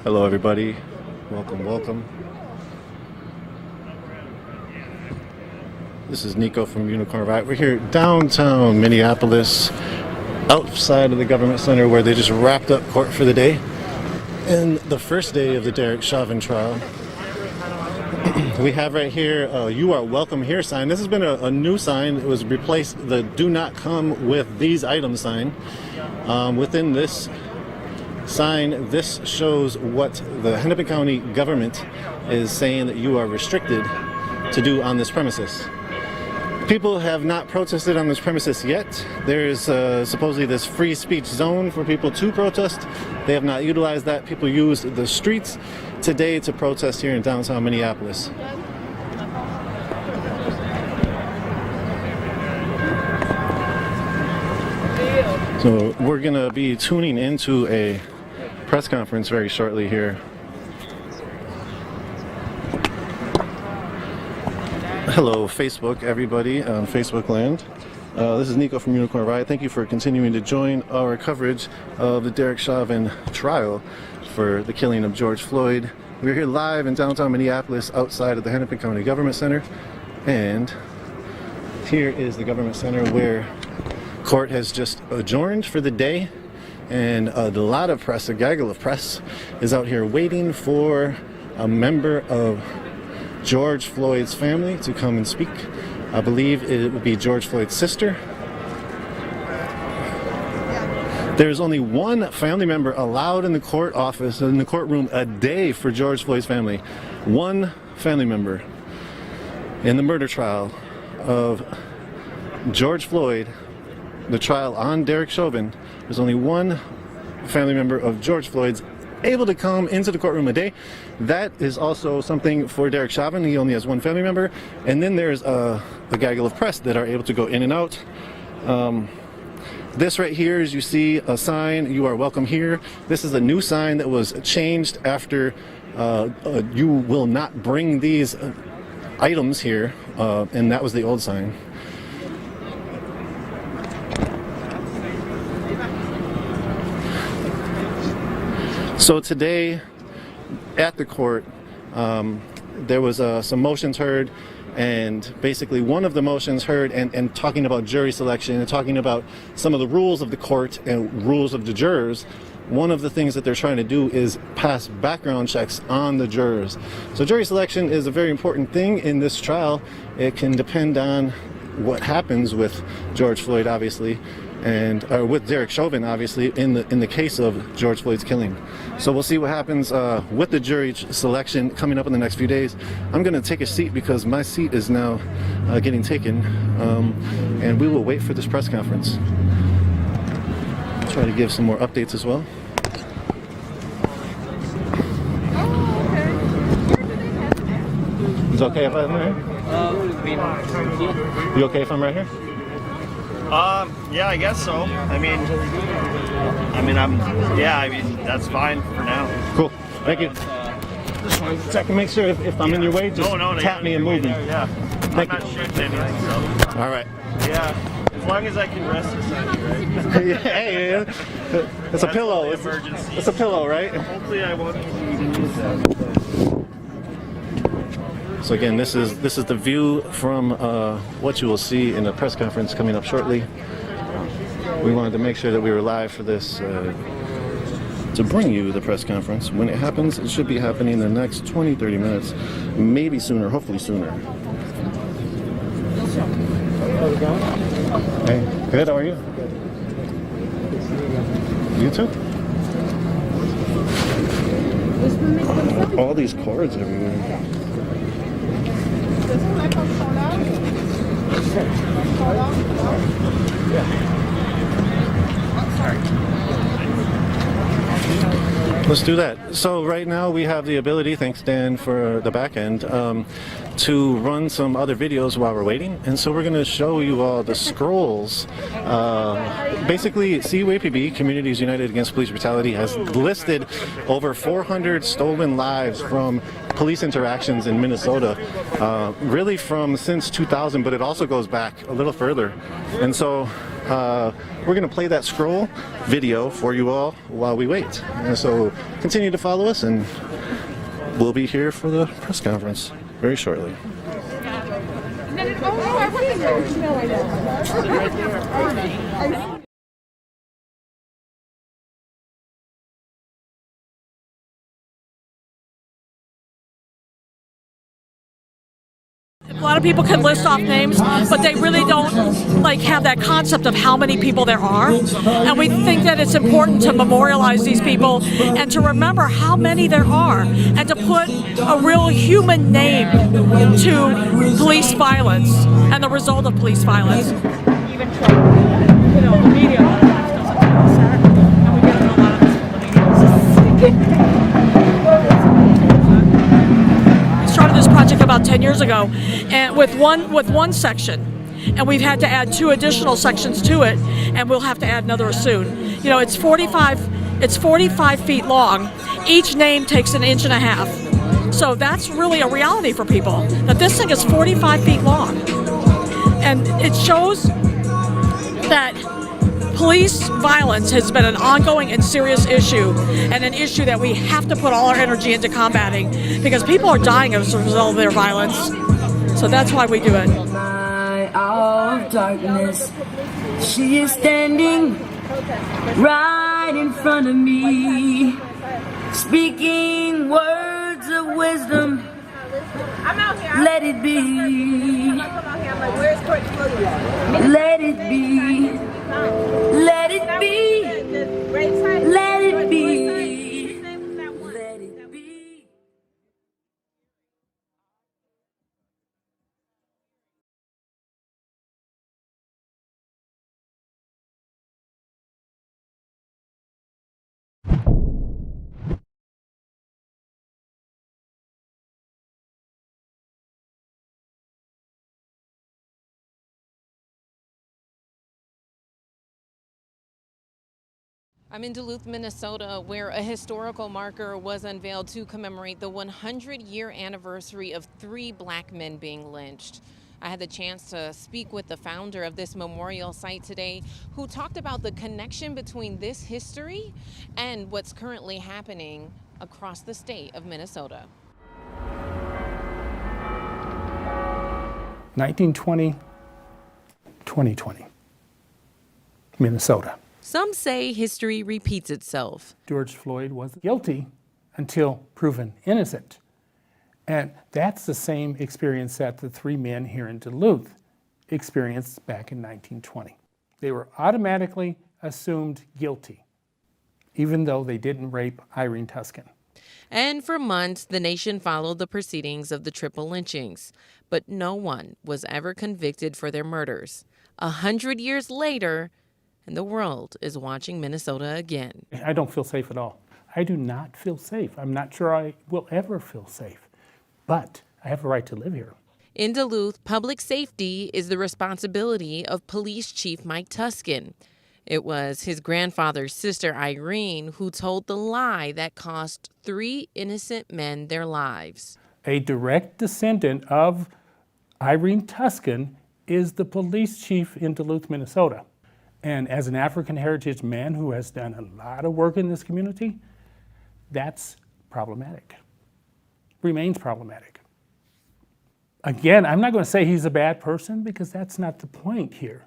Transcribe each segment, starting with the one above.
Hello everybody, welcome. This is Nico from Unicorn Riot. We're here downtown Minneapolis, outside of the government center where they just wrapped up court for the day. And the first day of the Derek Chauvin trial. We have right here "You are welcome here" sign. This has been a new sign. It was replaced the "Do not come with these items" sign. Within this sign, this shows what the Hennepin County government is saying that you are restricted to do on this premises. People have not protested on this premises yet. There is supposedly this free speech zone for people to protest. They have not utilized that. People used the streets today to protest here in downtown Minneapolis. So we're going to be tuning into a press conference very shortly here. Hello Facebook, everybody on Facebook land. This is Nico from Unicorn Riot. Thank you for continuing to join our coverage of the Derek Chauvin trial for the killing of George Floyd. We're here live in downtown Minneapolis outside of the Hennepin County Government Center, and here is the Government Center where court has just adjourned for the day, and a lot of press, a gaggle of press, is out here waiting for a member of George Floyd's family to come and speak. I believe it would be George Floyd's sister. There's only one family member allowed in the court office, in the courtroom, a day for George Floyd's family. One family member in the murder trial of George Floyd, the trial on Derek Chauvin. There's only one family member of George Floyd's able to come into the courtroom a day. That is also something for Derek Chauvin. He only has one family member. And then there's a gaggle of press that are able to go in and out. This right here is, you see a sign, "You are welcome here." This is a new sign that was changed after "You will not bring these items here," and that was the old sign. So today at the court, there was some motions heard, and basically one of the motions heard and talking about jury selection and talking about some of the rules of the court and rules of the jurors. One of the things that they're trying to do is pass background checks on the jurors. So jury selection is a very important thing in this trial. It can depend on what happens with George Floyd, obviously, and with Derek Chauvin, obviously, in the case of George Floyd's killing. So we'll see what happens with the jury selection coming up in the next few days. I'm going to take a seat because my seat is now getting taken, and we will wait for this press conference. Try to give some more updates as well. Is it okay if I'm right here? You okay if I'm right here? Yeah, I guess so. I mean, that's fine for now. Cool. Thank you. Just wanted to check and make sure if I'm in your way, just tap me and move me. Yeah. I'm not shifting anything, so. All right. Yeah. As long as I can rest beside you, right? Yeah, hey, it's a pillow. It's a pillow, right? Hopefully I won't need to use that. So again, this is the view from what you will see in the press conference coming up shortly. We wanted to make sure that we were live for this to bring you the press conference. When it happens, it should be happening in the next 20-30 minutes, maybe sooner, hopefully sooner. Hey, good, how are you? You too? All these cords everywhere. Let's do that. So right now we have the ability, thanks Dan for the back end, to run some other videos while we're waiting. And so we're going to show you all the scrolls. Basically, CUAPB, Communities United Against Police Brutality, has listed over 400 stolen lives from police interactions in Minnesota, really from since 2000, but it also goes back a little further. And so We're going to play that scroll video for you all while we wait. And so continue to follow us, and we'll be here for the press conference very shortly. A lot of people can list off names, but they really don't have that concept of how many people there are. And we think that it's important to memorialize these people and to remember how many there are, and to put a real human name to police violence and the result of police violence. Even the media a lot of times doesn't tell us that, and we get a lot of this from the media. Started this project about 10 years ago, and with one section, and we've had to add 2 additional sections to it, and we'll have to add another soon. It's 45 feet long. Each name takes 1.5 inches. So that's really a reality for people, that this thing is 45 feet long. And it shows that police violence has been an ongoing and serious issue, and an issue that we have to put all our energy into combating, because people are dying as a result of their violence. So that's why we do it. Of darkness, she is standing right in front of me, speaking words of wisdom. Let it be. Let it be. Let it be. Let it be. Let it be. I'm in Duluth, Minnesota, where a historical marker was unveiled to commemorate the 100-year anniversary of 3 black men being lynched. I had the chance to speak with the founder of this memorial site today, who talked about the connection between this history and what's currently happening across the state of Minnesota. 1920, 2020, Minnesota. Some say history repeats itself. George Floyd was guilty until proven innocent. And that's the same experience that the 3 men here in Duluth experienced back in 1920. They were automatically assumed guilty, even though they didn't rape Irene Tuscan. And for months, the nation followed the proceedings of the triple lynchings, but no one was ever convicted for their murders. 100 years later, and the world is watching Minnesota again. I don't feel safe at all. I do not feel safe. I'm not sure I will ever feel safe, but I have a right to live here. In Duluth, public safety is the responsibility of Police Chief Mike Tuscan. It was his grandfather's sister, Irene, who told the lie that cost 3 innocent men their lives. A direct descendant of Irene Tuscan is the police chief in Duluth, Minnesota. And as an African heritage man who has done a lot of work in this community, that's problematic, remains problematic. Again, I'm not going to say he's a bad person, because that's not the point here.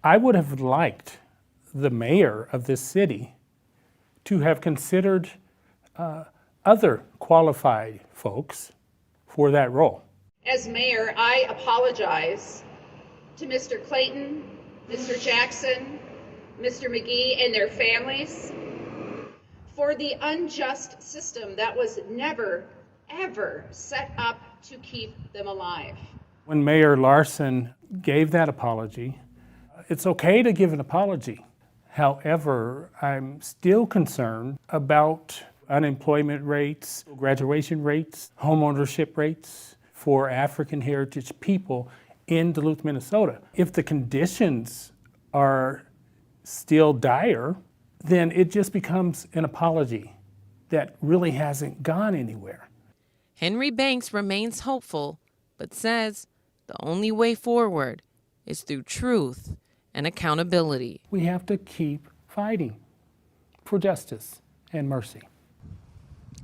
I would have liked the mayor of this city to have considered other qualified folks for that role. As mayor, I apologize to Mr. Clayton, Mr. Jackson, Mr. McGee, and their families for the unjust system that was never, ever set up to keep them alive. When Mayor Larson gave that apology, it's okay to give an apology. However, I'm still concerned about unemployment rates, graduation rates, homeownership rates for African heritage people in Duluth, Minnesota. If the conditions are still dire, then it just becomes an apology that really hasn't gone anywhere. Henry Banks remains hopeful, but says the only way forward is through truth and accountability. We have to keep fighting for justice and mercy.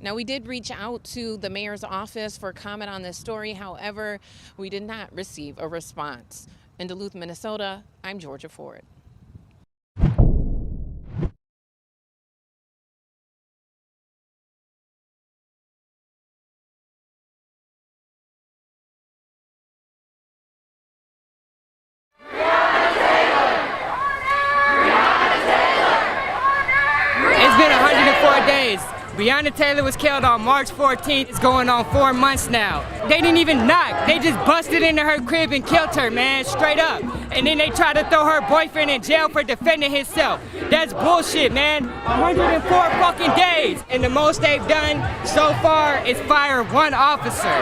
Now, we did reach out to the mayor's office for comment on this story. However, we did not receive a response. In Duluth, Minnesota, I'm Georgia Ford. It's been 104 days. Breonna Taylor was killed on March 14th. It's going on 4 months now. They didn't even knock. They just busted into her crib and killed her, man, straight up. And then they tried to throw her boyfriend in jail for defending himself. That's bullshit, man. 104 fucking days. And the most they've done so far is fire 1 officer.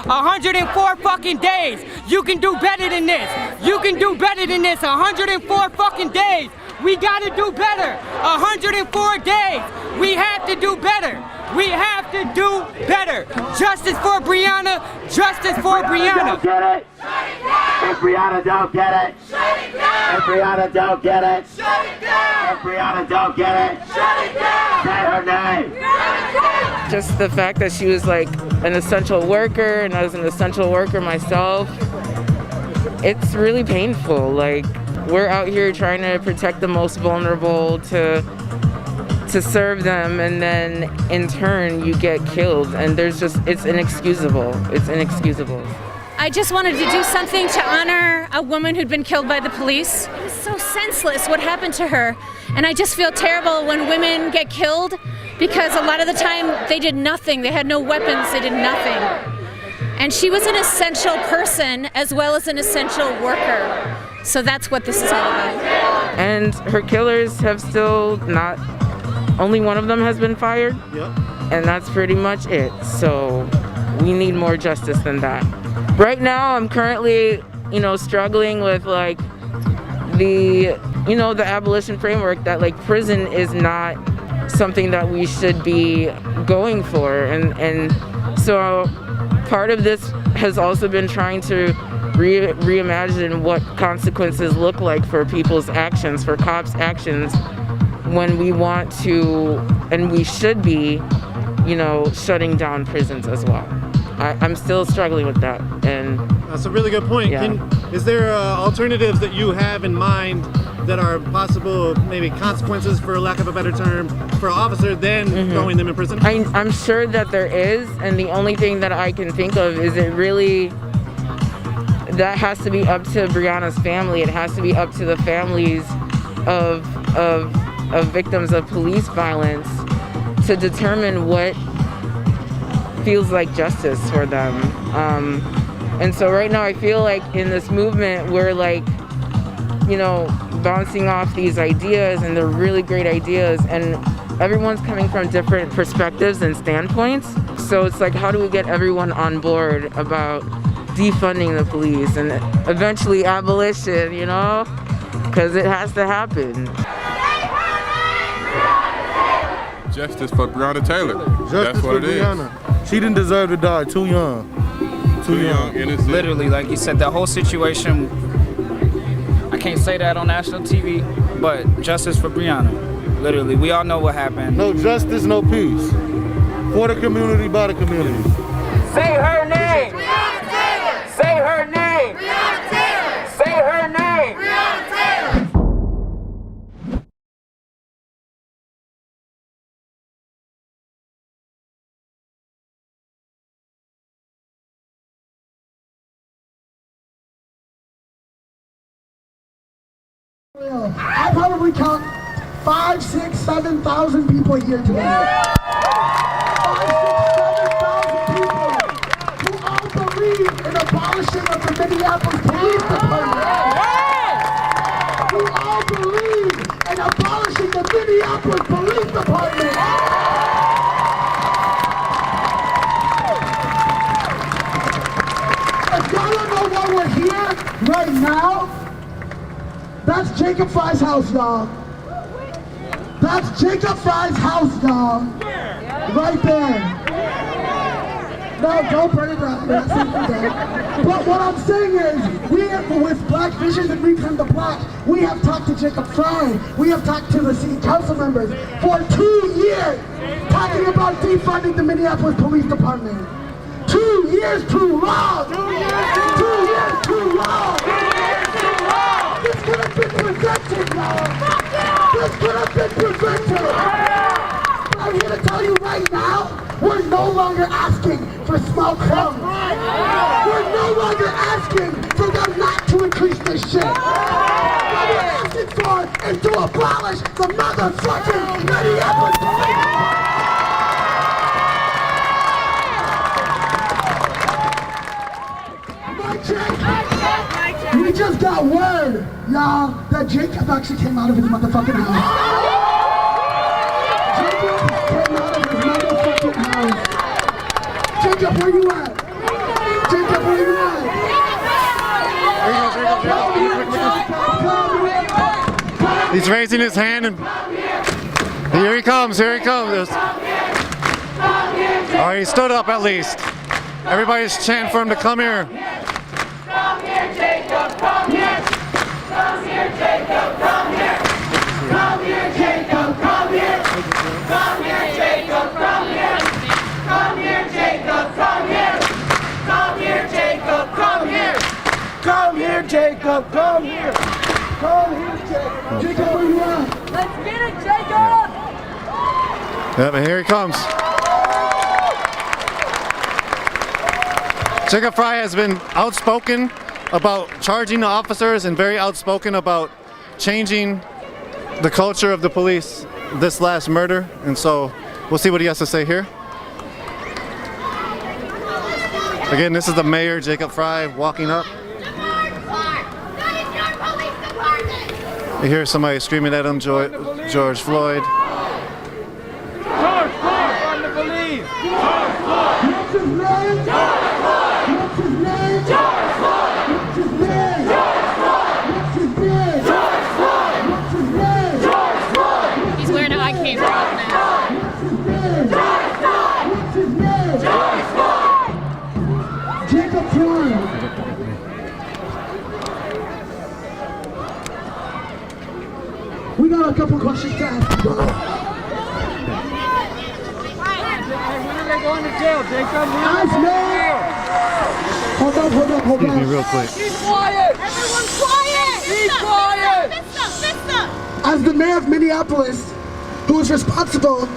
104 fucking days. You can do better than this. You can do better than this. 104 fucking days. We gotta do better. 104 days. We have to do better. We have to do better. Justice for Breonna. Justice for Breonna. Get it? If Breonna don't get it, shut it down. If Breonna don't get it, shut it down. If Breonna don't get it, shut it down. Say her name. Just the fact that she was like an essential worker, and I was an essential worker myself, it's really painful. Like, we're out here trying to protect the most vulnerable, to serve them, and then in turn you get killed, and it's inexcusable. It's inexcusable. I just wanted to do something to honor a woman who'd been killed by the police. It was so senseless what happened to her, and I just feel terrible when women get killed, because a lot of the time they did nothing. They had no weapons, they did nothing. And she was an essential person as well as an essential worker. So that's what this is all about. And her killers have still not, only one of them has been fired. Yep. And that's pretty much it. So we need more justice than that. Right now I'm currently, struggling with like the abolition framework, that like prison is not something that we should be going for. And so part of this has also been trying to reimagine what consequences look like for people's actions, for cops' actions, when we want to, and we should be, shutting down prisons as well. I'm still struggling with that. And that's a really good point. Yeah. Is there alternatives that you have in mind that are possible, maybe consequences, for lack of a better term, for an officer than throwing them in prison? I'm sure that there is, and the only thing that I can think of is that has to be up to Breonna's family. It has to be up to the families of victims of police violence to determine what feels like justice for them. And so right now I feel like in this movement we're like, bouncing off these ideas, and they're really great ideas, and everyone's coming from different perspectives and standpoints. So it's like, how do we get everyone on board about defunding the police and eventually abolition, because it has to happen. Justice for Breonna Taylor. That's what it is. She didn't deserve to die. Too young. Too young, innocent. Literally, like you said, the whole situation, I can't say that on national TV, but justice for Breonna. Literally, we all know what happened. No justice, no peace. For the community, by the community. Say her name. Breonna Taylor. Say her name. Breonna Taylor. Say her name. Breonna Taylor. I probably count 5, 6, 7,000 people here today. 5, 6, 7,000 people who all believe in abolishing of the Minneapolis Police Department. Who all believe in abolishing the Minneapolis Police Department. If y'all don't know why we're here right now, that's Jacob Frey's house, y'all. That's Jacob Frey's house, y'all. Right there. No, don't burn it down. But what I'm saying is, we have, with Black Vision and Reclaim the Black, we have talked to Jacob Frey, we have talked to the city council members for 2 years, talking about defunding the Minneapolis Police Department. 2 years too long! 2 years too long! This could have been prevented, y'all! This could have been prevented! I'm here to tell you right now, we're no longer asking for small crumbs. We're no longer asking for them not to increase this shit. What we're asking for is to abolish the motherfucking Minneapolis Police. We just got word, y'all, that Jacob actually came out of his motherfucking house. Jacob, where you at? Jacob, where you at? He's raising his hand and here he comes, here he comes. All right, he stood up at least. Everybody's chanting for him to come here. Come here, Jacob, come here. Come here, Jacob, come here. Come here, Jacob, come here. Come here, Jacob, come here. Come here, Jacob, come here. Come here, Jacob, come here. Come here, Jacob, come here. Come here, Jacob. Jacob, where you at? Let's get it, Jacob! Yeah, but here he comes. Jacob Frey has been outspoken about charging the officers and very outspoken about changing the culture of the police this last murder. And so we'll see what he has to say here. Again, this is the mayor, Jacob Frey, walking up. You hear somebody screaming at him, George Floyd. George Floyd from the police! George Floyd! What's his name? George Floyd! What's his name? George Floyd! What's his name? George Floyd! What's his name? George Floyd! What's his name? George Floyd! He's wearing an I Can't Breathe mask. What's his name? George Floyd! What's his name? George Floyd! Jacob Floyd. We got a couple questions to ask. When are they going to jail, Jacob? Ask me. Hold up. Excuse me real quick. Be quiet! Everyone quiet! Be quiet! As the mayor of Minneapolis, who is responsible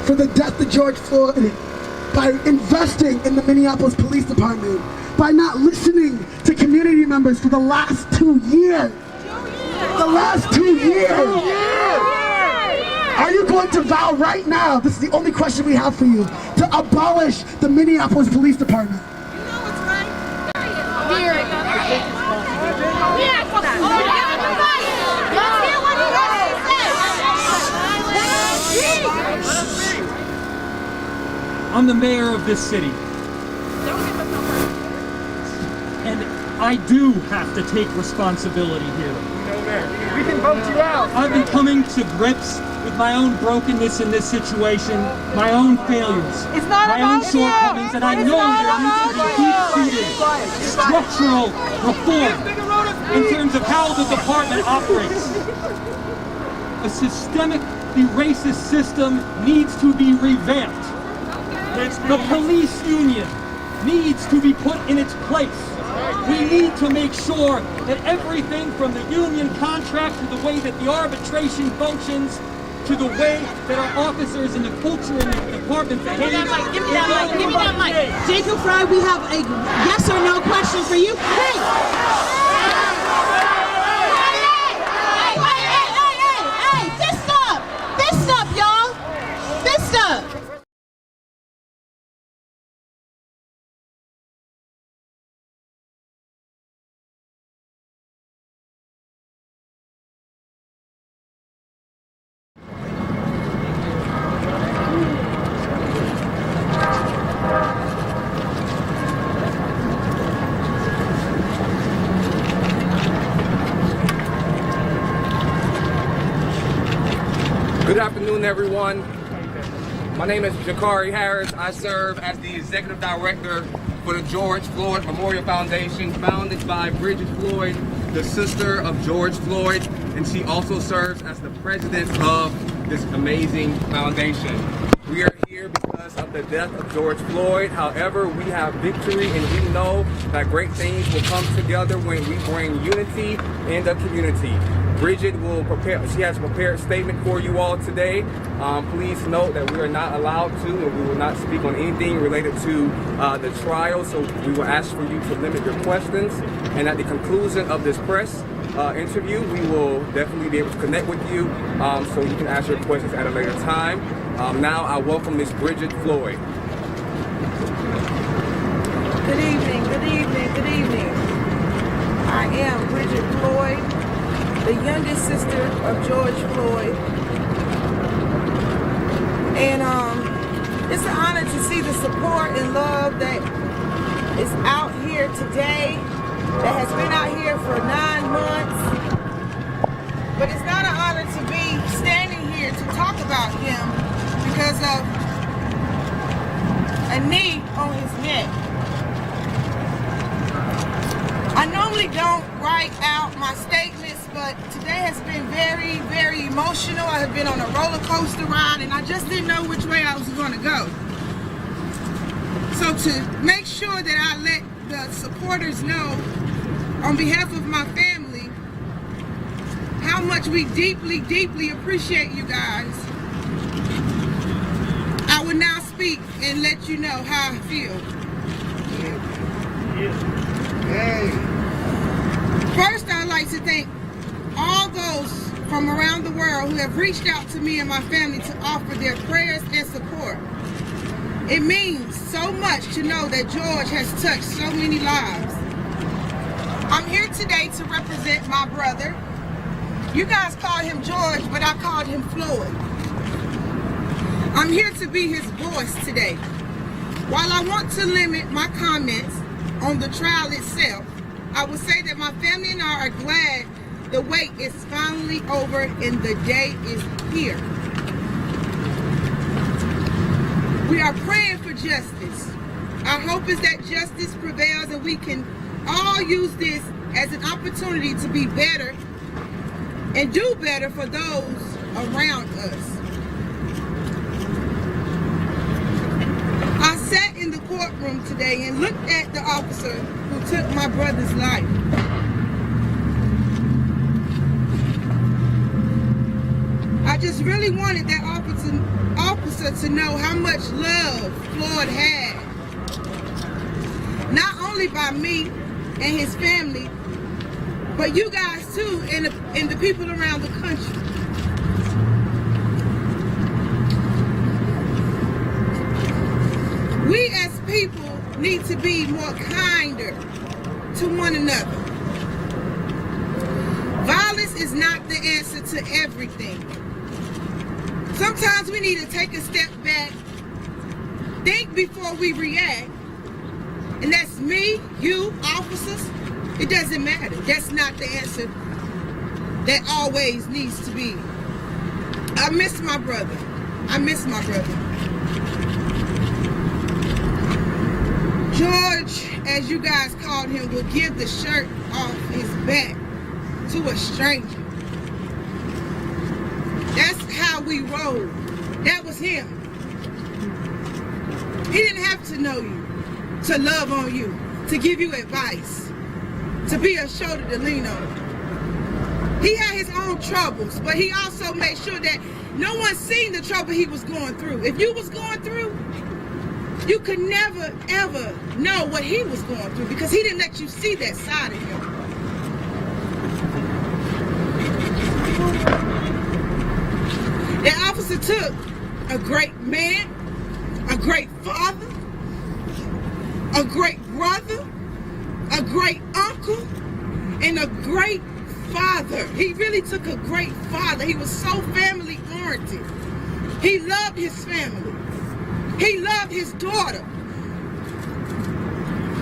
for the death of George Floyd, by investing in the Minneapolis Police Department, by not listening to community members for the last 2 years. The last 2 years. Are you going to vow right now, this is the only question we have for you, to abolish the Minneapolis Police Department? I'm the mayor of this city. And I do have to take responsibility here. We can vote you out. I've been coming to grips with my own brokenness in this situation, my own failures, my own shortcomings, and I know there needs to be deep-seated structural reform in terms of how the department operates. A systemically racist system needs to be revamped. The police union needs to be put in its place. We need to make sure that everything from the union contract to the way that the arbitration functions to the way that our officers and the culture in the department behave. Give me that mic. Jacob Frey, we have a yes or no question for you. Hey! Fist up, y'all. Fist up. Good afternoon, everyone. My name is Jakari Harris. I serve as the executive director for the George Floyd Memorial Foundation, founded by Bridgett Floyd, the sister of George Floyd, and she also serves as the president of this amazing foundation. We are here because of the death of George Floyd. However, we have victory, and we know that great things will come together when we bring unity in the community. Bridgett will prepare, she has a prepared statement for you all today. Please note that we are not allowed to, and we will not speak on anything related to the trial, so we will ask for you to limit your questions. And at the conclusion of this press interview, we will definitely be able to connect with you so you can ask your questions at a later time. Now I welcome Ms. Bridgett Floyd. Good evening, good evening, good evening. I am Bridgett Floyd, the youngest sister of George Floyd. And it's an honor to see the support and love that is out here today, that has been out here for 9 months. But it's not an honor to be standing here to talk about him because of a knee on his neck. I normally don't write out my statements, but today has been very, very emotional. I have been on a roller coaster ride, and I just didn't know which way I was going to go. So to make sure that I let the supporters know, on behalf of my family, how much we deeply, deeply appreciate you guys, I will now speak and let you know how I feel. First, I'd like to thank all those from around the world who have reached out to me and my family to offer their prayers and support. It means so much to know that George has touched so many lives. I'm here today to represent my brother. You guys called him George, but I called him Floyd. I'm here to be his voice today. While I want to limit my comments on the trial itself, I will say that my family and I are glad the wait is finally over and the day is here. We are praying for justice. Our hope is that justice prevails and we can all use this as an opportunity to be better and do better for those around us. I sat in the courtroom today and looked at the officer who took my brother's life. I just really wanted that officer to know how much love Floyd had, not only by me and his family, but you guys too, and the people around the country. We as people need to be more kinder to one another. Violence is not the answer to everything. Sometimes we need to take a step back, think before we react, and that's me, you, officers. It doesn't matter. That's not the answer that always needs to be. I miss my brother. I miss my brother. George, as you guys called him, will give the shirt off his back to a stranger. That's how we roll. That was him. He didn't have to know you, to love on you, to give you advice, to be a shoulder to lean on. He had his own troubles, but he also made sure that no one seen the trouble he was going through. If you was going through, you could never, ever know what he was going through because he didn't let you see that side of him. That officer took a great man, a great father, a great brother, a great uncle, and a great father. He really took a great father. He was so family oriented. He loved his family. He loved his daughter.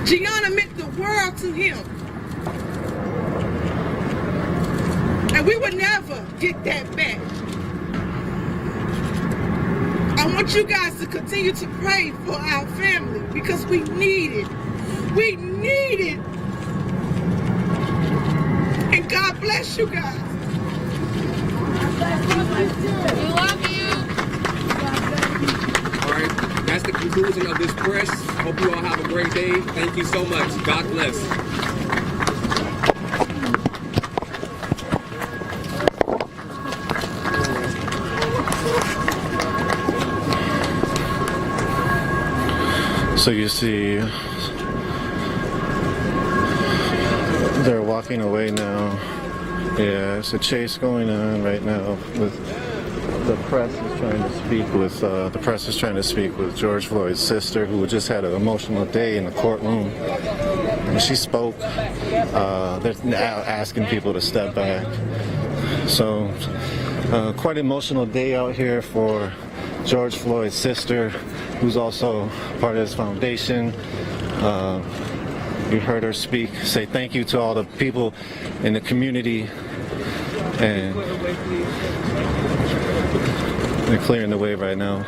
Gianna meant the world to him. And we would never get that back. I want you guys to continue to pray for our family because we need it. We need it. And God bless you guys. We love you. All right, that's the conclusion of this press. Hope you all have a great day. Thank you so much. God bless. So you see, they're walking away now. Yeah, it's a chase going on right now. With the press is trying to speak with George Floyd's sister, who just had an emotional day in the courtroom. And she spoke. They're now asking people to step back. So, quite an emotional day out here for George Floyd's sister, who's also part of his foundation. You heard her speak, say thank you to all the people in the community, and they're clearing the way right now.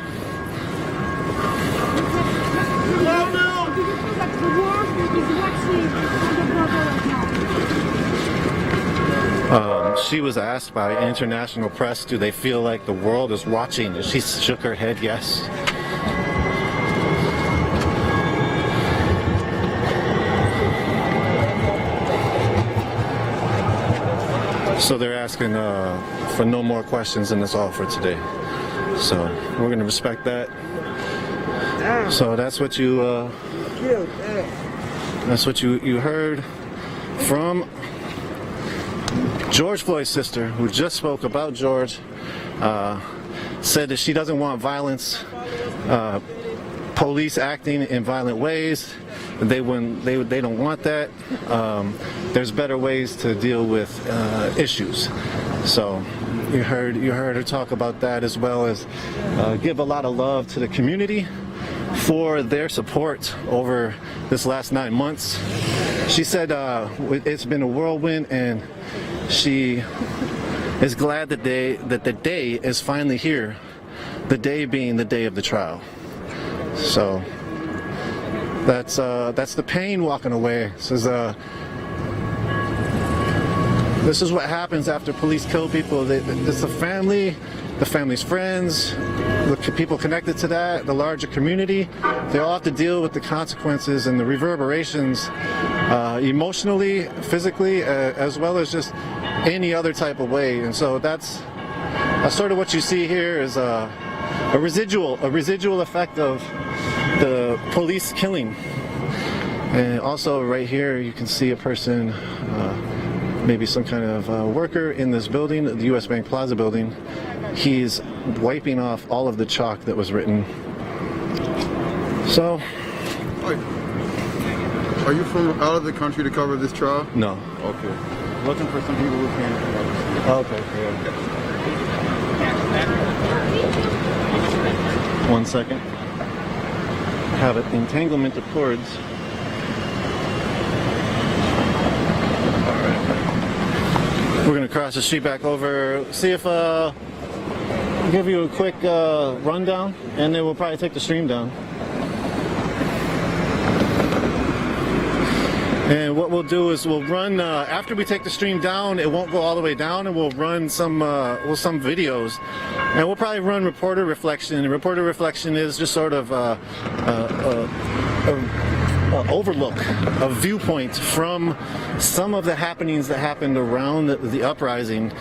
She was asked by international press, do they feel like the world is watching? And she shook her head yes. So they're asking for no more questions, and that's all for today. So we're going to respect that. So that's what you heard from George Floyd's sister, who just spoke about George. Said that she doesn't want violence, police acting in violent ways. They don't want that. There's better ways to deal with issues. So you heard her talk about that, as well as give a lot of love to the community for their support over this last 9 months. She said it's been a whirlwind, and she is glad that the day is finally here. The day being the day of the trial. So that's the pain walking away. This is what happens after police kill people. It's the family, the family's friends, the people connected to that, the larger community. They all have to deal with the consequences and the reverberations emotionally, physically, as well as just any other type of way. And so that's sort of what you see here is a residual effect of the police killing. And also right here you can see a person, maybe some kind of worker in this building, the US Bank Plaza building. He's wiping off all of the chalk that was written. So, are you from out of the country to cover this trial? No. Okay. Looking for some people who can. Okay. Yeah. 1 second. Have an entanglement of cords. We're going to cross the street back over, see if give you a quick rundown, and then we'll probably take the stream down. And what we'll do is we'll run, after we take the stream down, it won't go all the way down, and we'll run some videos. And we'll probably run reporter reflection. And reporter reflection is just sort of overlook, a viewpoint from some of the happenings that happened around the uprising.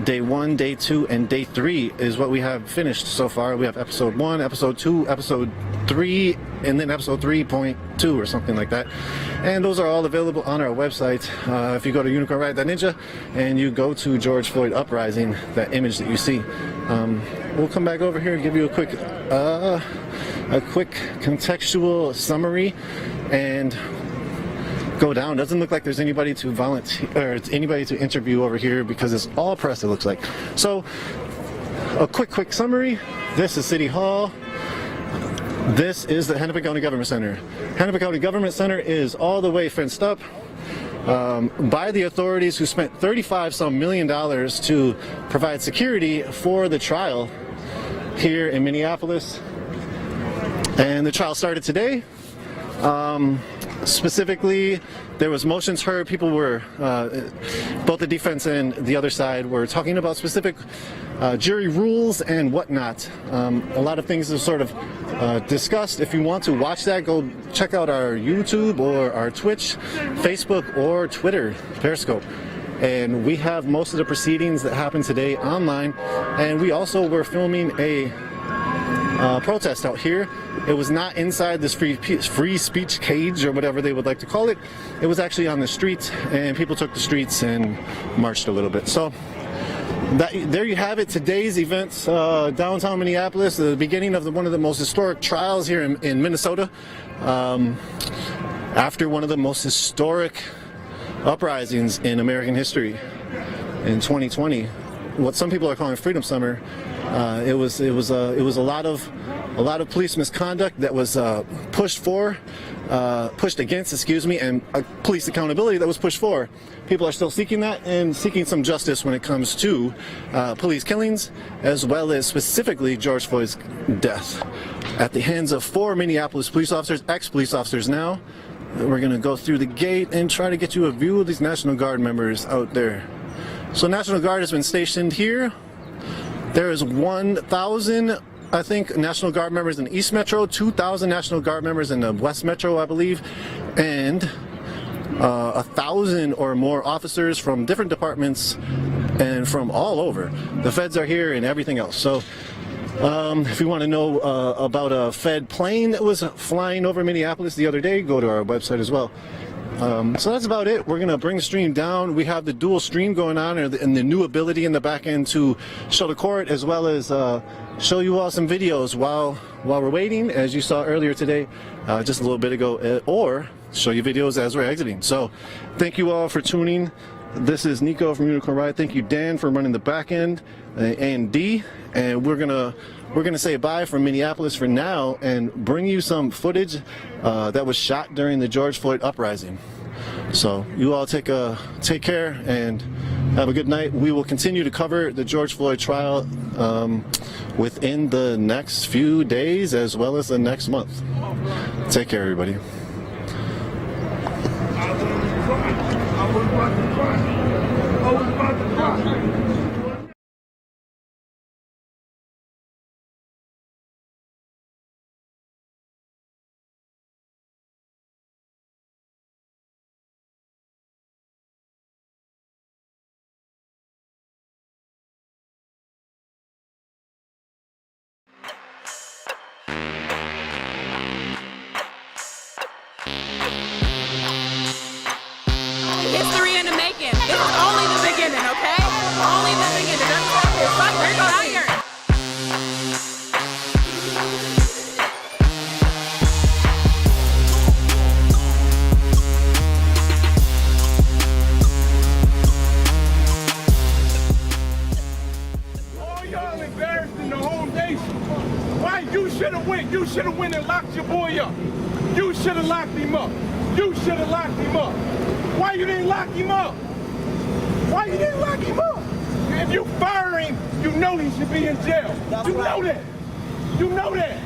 Day 1, day 2, and day 3 is what we have finished so far. We have episode 1, episode 2, episode 3, and then episode 3.2 or something like that. And those are all available on our website. If you go to unicornride.ninja and you go to George Floyd Uprising, that image that you see, we'll come back over here and give you a quick contextual summary and go down. Doesn't look like there's anybody to volunteer or anybody to interview over here because it's all press, it looks like. So a quick summary. This is City Hall. This is the Hennepin County Government Center. Hennepin County Government Center is all the way fenced up by the authorities who spent $35 some million to provide security for the trial. here in Minneapolis. And the trial started today. Specifically, there was motions heard. People were, both the defense and the other side were talking about specific jury rules and whatnot. A lot of things are sort of discussed. If you want to watch that, go check out our YouTube or our Twitch, Facebook, or Twitter, Periscope. And we have most of the proceedings that happened today online. And we also were filming a protest out here. It was not inside this free speech cage or whatever they would like to call it. It was actually on the streets, and people took the streets and marched a little bit. So there you have it. Today's events, downtown Minneapolis, the beginning of one of the most historic trials here in Minnesota. After one of the most historic uprisings in American history in 2020, what some people are calling Freedom Summer. It was a lot of police misconduct that was pushed against, excuse me, and police accountability that was pushed for. People are still seeking that and seeking some justice when it comes to police killings, as well as specifically George Floyd's death at the hands of 4 Minneapolis police officers, ex-police officers now. We're going to go through the gate and try to get you a view of these National Guard members out there. So National Guard has been stationed here. There is 1,000, I think, National Guard members in East Metro, 2,000 National Guard members in the West Metro, I believe, and 1,000 or more officers from different departments and from all over. The feds are here and everything else. So if you want to know about a Fed plane that was flying over Minneapolis the other day, go to our website as well. So that's about it. We're going to bring the stream down. We have the dual stream going on and the new ability in the back end to show the court as well as show you all some videos while we're waiting, as you saw earlier today, just a little bit ago, or show you videos as we're exiting. So thank you all for tuning. This is Nico from Unicorn Ride. Thank you, Dan, for running the back end, and D. And we're gonna say bye from Minneapolis for now and bring you some footage that was shot during the George Floyd uprising. So you all take care and have a good night. We will continue to cover the George Floyd trial within the next few days as well as the next month. Take care, everybody. History in the making. This is only the beginning, okay? Only the beginning. It's like we're going higher. All y'all embarrassing the whole nation. Why you should have went? You should have went and locked your boy up. You should have locked him up. You should have locked him up. Why you didn't lock him up? Why you didn't lock him up? If you fire him, you know he should be in jail. You know that. You know that.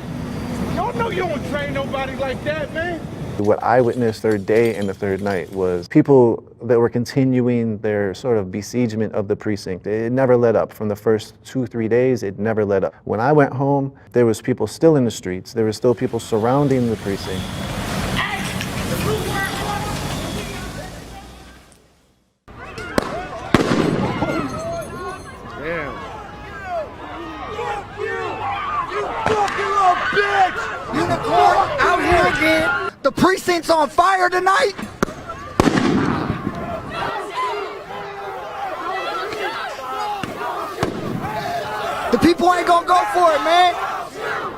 Y'all know you don't train nobody like that, man. What I witnessed third day and the third night was people that were continuing their sort of besiegement of the precinct. It never let up. From the first 2-3 days, it never let up. When I went home, there was people still in the streets. There were still people surrounding the precinct. Unicorn out here again. The precinct's on fire tonight. The people ain't gonna go for it, man.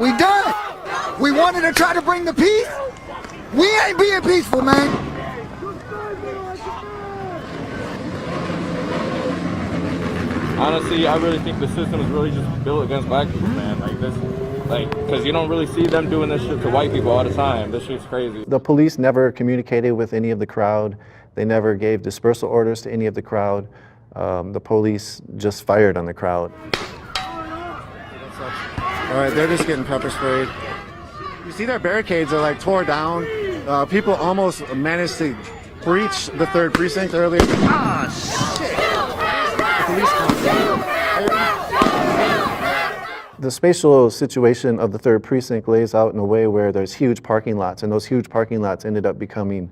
We done. We wanted to try to bring the peace. We ain't being peaceful, man. Honestly, I really think the system is really just built against black people, man. Like this, because you don't really see them doing this shit to white people all the time. This shit's crazy. The police never communicated with any of the crowd. They never gave dispersal orders to any of the crowd. The police just fired on the crowd. All right, they're just getting pepper sprayed. You see their barricades are like tore down. People almost managed to breach the 3rd precinct earlier. Ah, shit! The police come. The spatial situation of the 3rd precinct lays out in a way where there's huge parking lots, and those huge parking lots ended up becoming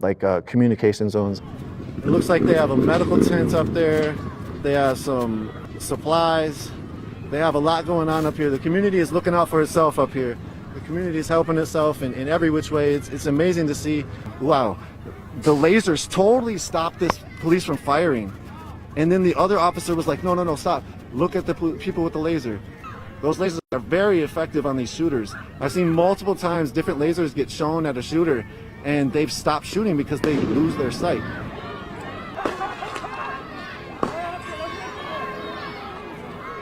like communication zones. It looks like they have a medical tent up there. They have some supplies. They have a lot going on up here. The community is looking out for itself up here. The community is helping itself in every which way. It's amazing to see. Wow, the lasers totally stopped this police from firing. And then the other officer was like, no, stop. Look at the people with the laser. Those lasers are very effective on these shooters. I've seen multiple times different lasers get shown at a shooter and they've stopped shooting because they lose their sight.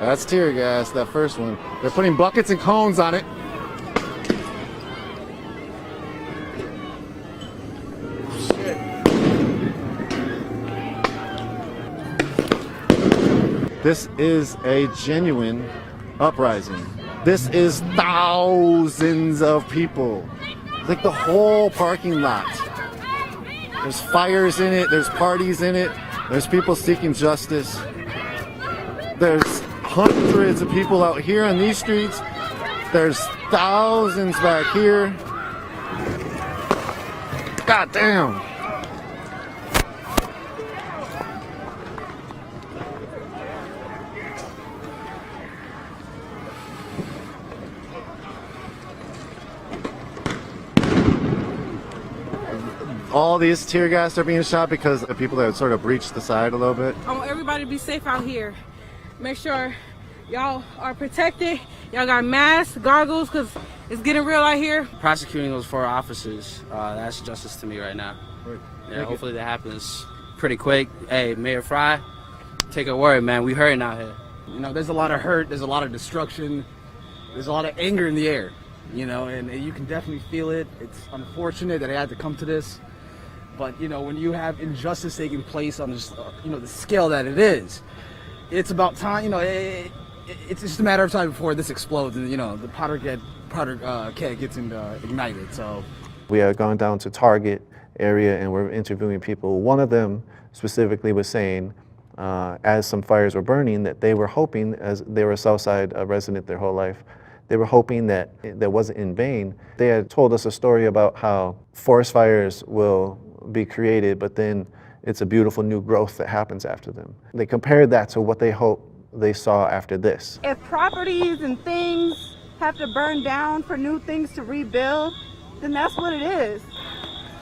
That's tear gas, that first one. They're putting buckets and cones on it. Shit. This is a genuine uprising. This is thousands of people. It's like the whole parking lot. There's fires in it, there's parties in it, there's people seeking justice. There's hundreds of people out here on these streets. There's thousands back here. God damn. All these tear gas are being shot because of people that sort of breached the side a little bit. I want everybody to be safe out here. Make sure y'all are protected. Y'all got masks, goggles, because it's getting real out here. Prosecuting those 4 officers, that's justice to me right now. Yeah, hopefully that happens pretty quick. Hey, Mayor Frey, take a word, man. We hurting out here. You know, there's a lot of hurt, there's a lot of destruction, there's a lot of anger in the air, you know, and you can definitely feel it. It's unfortunate that it had to come to this. But, you know, when you have injustice taking place on this, you know, the scale that it is, it's about time, you know, it's just a matter of time before this explodes and, you know, the powder keg gets ignited, so. We had gone down to Target area and we're interviewing people. One of them specifically was saying, as some fires were burning, that they were hoping, as they were a Southside resident their whole life, they were hoping that that wasn't in vain. They had told us a story about how forest fires will be created, but then it's a beautiful new growth that happens after them. They compared that to what they hope they saw after this. If properties and things have to burn down for new things to rebuild, then that's what it is.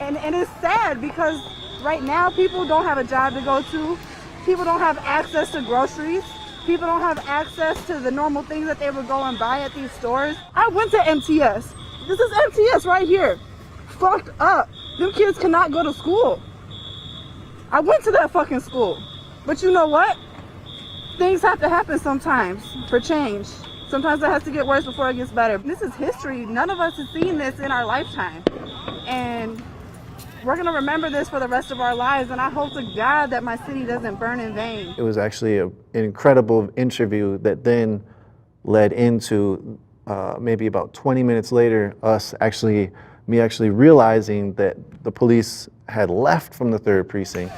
And it's sad because right now people don't have a job to go to. People don't have access to groceries. People don't have access to the normal things that they would go and buy at these stores. I went to MTS. This is MTS right here. Fucked up. Them kids cannot go to school. I went to that fucking school. But you know what? Things have to happen sometimes for change. Sometimes it has to get worse before it gets better. This is history. None of us have seen this in our lifetime. And we're gonna remember this for the rest of our lives, and I hope to God that my city doesn't burn in vain. It was actually an incredible interview that then led into maybe about 20 minutes later, me actually realizing that the police had left from the 3rd precinct.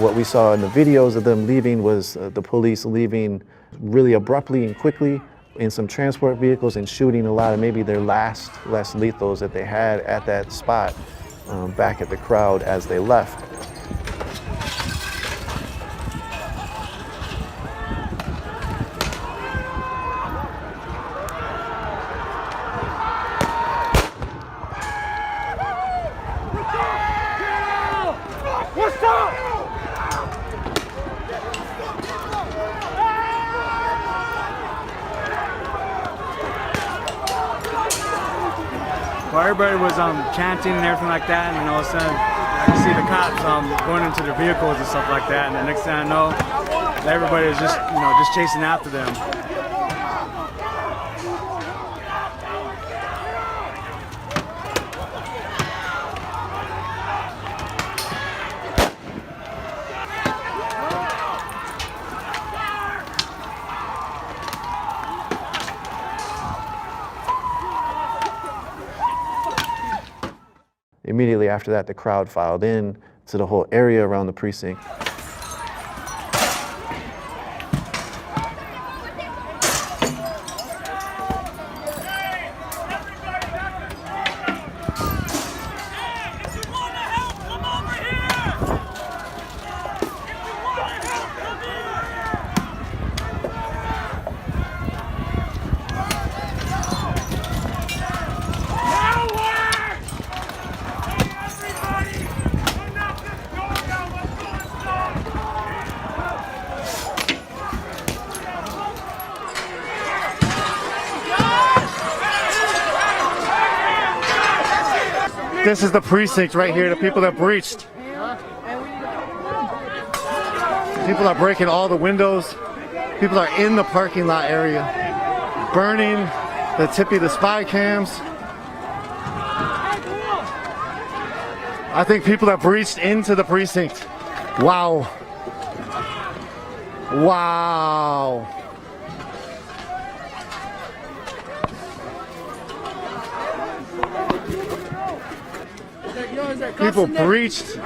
What we saw in the videos of them leaving was the police leaving really abruptly and quickly in some transport vehicles and shooting a lot of maybe their less lethals that they had at that spot back at the crowd as they left. What's up? Well, everybody was chanting and everything like that, and all of a sudden I could see the cops going into their vehicles and stuff like that, and the next thing I know, everybody was just chasing after them. Immediately after that, the crowd filed in to the whole area around the precinct. This is the precinct right here, the people that breached. People are breaking all the windows. People are in the parking lot area, burning the spy cams. I think people have breached into the precinct. Wow. Wow. People breached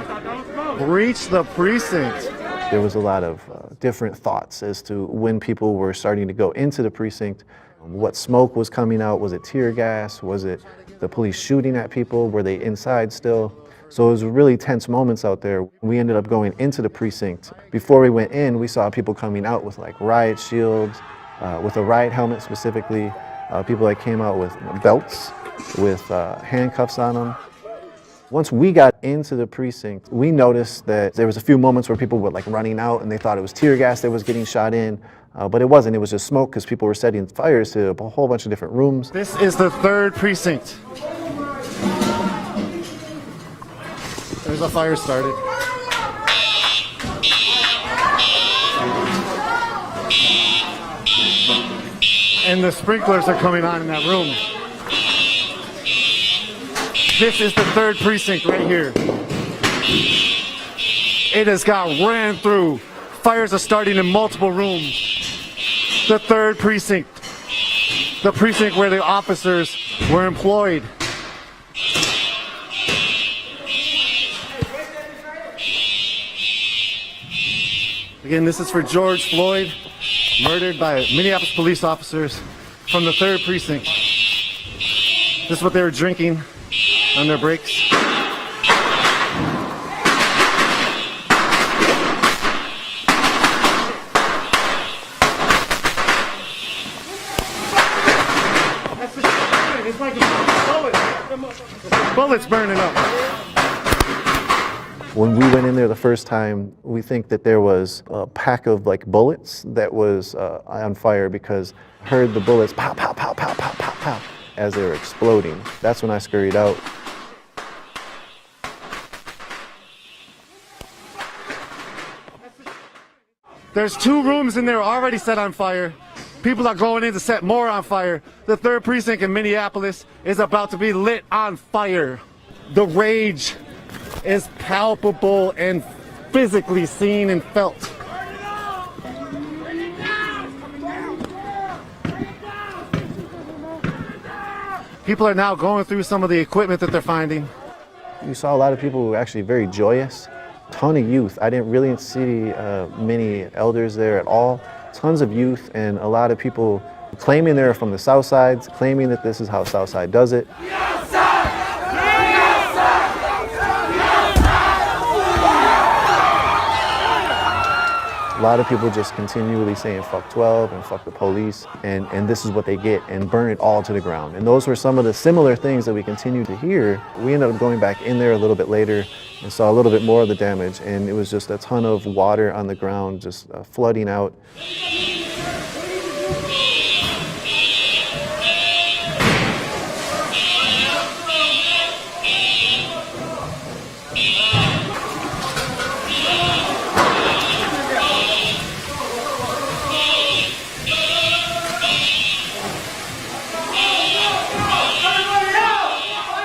the precinct. There was a lot of different thoughts as to when people were starting to go into the precinct. What smoke was coming out? Was it tear gas? Was it the police shooting at people? Were they inside still? So it was really tense moments out there. We ended up going into the precinct. Before we went in, we saw people coming out with like riot shields, with a riot helmet specifically, people that came out with belts, with handcuffs on them. Once we got into the precinct, we noticed that there was a few moments where people were like running out and they thought it was tear gas that was getting shot in, but it wasn't. It was just smoke because people were setting fires to a whole bunch of different rooms. This is the 3rd precinct. There's a fire started. And the sprinklers are coming on in that room. This is the 3rd precinct right here. It has got ran through. Fires are starting in multiple rooms. The 3rd precinct. The precinct where the officers were employed. Again, this is for George Floyd, murdered by Minneapolis police officers from the 3rd precinct. This is what they were drinking on their breaks. It's like bullets burning up. When we went in there the first time, we think that there was a pack of like bullets that was on fire because I heard the bullets pow, pow, pow, pow, pow, pow, pow as they were exploding. That's when I scurried out. There's 2 rooms in there already set on fire. People are going in to set more on fire. The 3rd precinct in Minneapolis is about to be lit on fire. The rage is palpable and physically seen and felt. People are now going through some of the equipment that they're finding. You saw a lot of people who were actually very joyous. Ton of youth. I didn't really see many elders there at all. Tons of youth and a lot of people claiming they're from the South Side, claiming that this is how South Side does it. A lot of people just continually saying fuck 12 and fuck the police, and this is what they get, and burn it all to the ground. And those were some of the similar things that we continue to hear. We ended up going back in there a little bit later and saw a little bit more of the damage, and it was just a ton of water on the ground, just flooding out.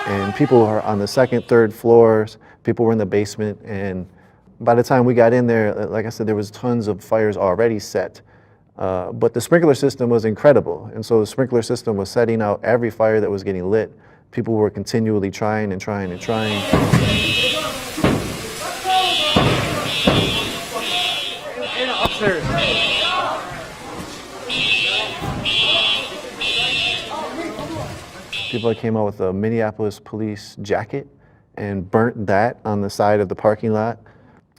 And people are on the 2nd, 3rd floors, people were in the basement, and by the time we got in there, like I said, there was tons of fires already set. But the sprinkler system was incredible, and so the sprinkler system was setting out every fire that was getting lit. People were continually trying and trying and trying. Upstairs. People came out with a Minneapolis police jacket and burnt that on the side of the parking lot.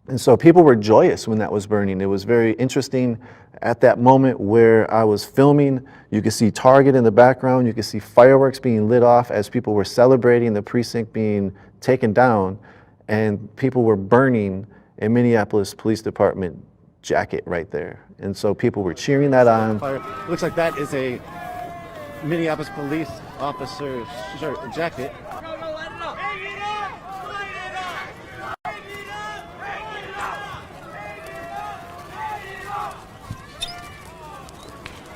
And so people were joyous when that was burning. It was very interesting at that moment where I was filming. You could see Target in the background. You could see fireworks being lit off as people were celebrating the precinct being taken down, and people were burning a Minneapolis Police Department jacket right there. And so people were cheering that on. Looks like that is a Minneapolis police officer's shirt, jacket.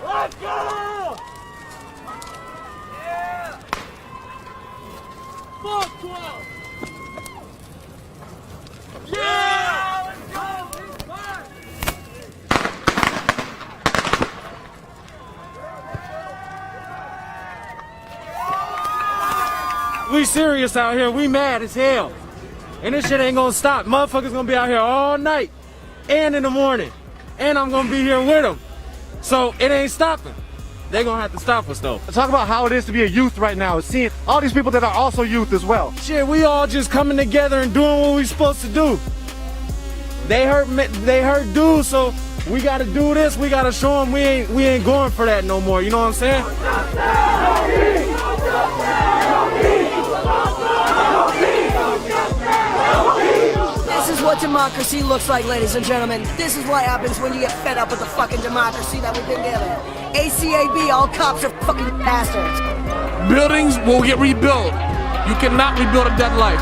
Let's go! Yeah! Fuck 12! Yeah! Let's go! We serious out here. We mad as hell. And this shit ain't gonna stop. Motherfuckers gonna be out here all night and in the morning. And I'm gonna be here with them. So it ain't stopping. They gonna have to stop us though. Talk about how it is to be a youth right now, seeing all these people that are also youth as well. Shit, we all just coming together and doing what we supposed to do. They hurt dudes, so we gotta do this. We gotta show them we ain't going for that no more. You know what I'm saying? This is what democracy looks like, ladies and gentlemen. This is what happens when you get fed up with the fucking democracy that we've been given. ACAB, all cops are fucking bastards. Buildings will get rebuilt. You cannot rebuild a dead life.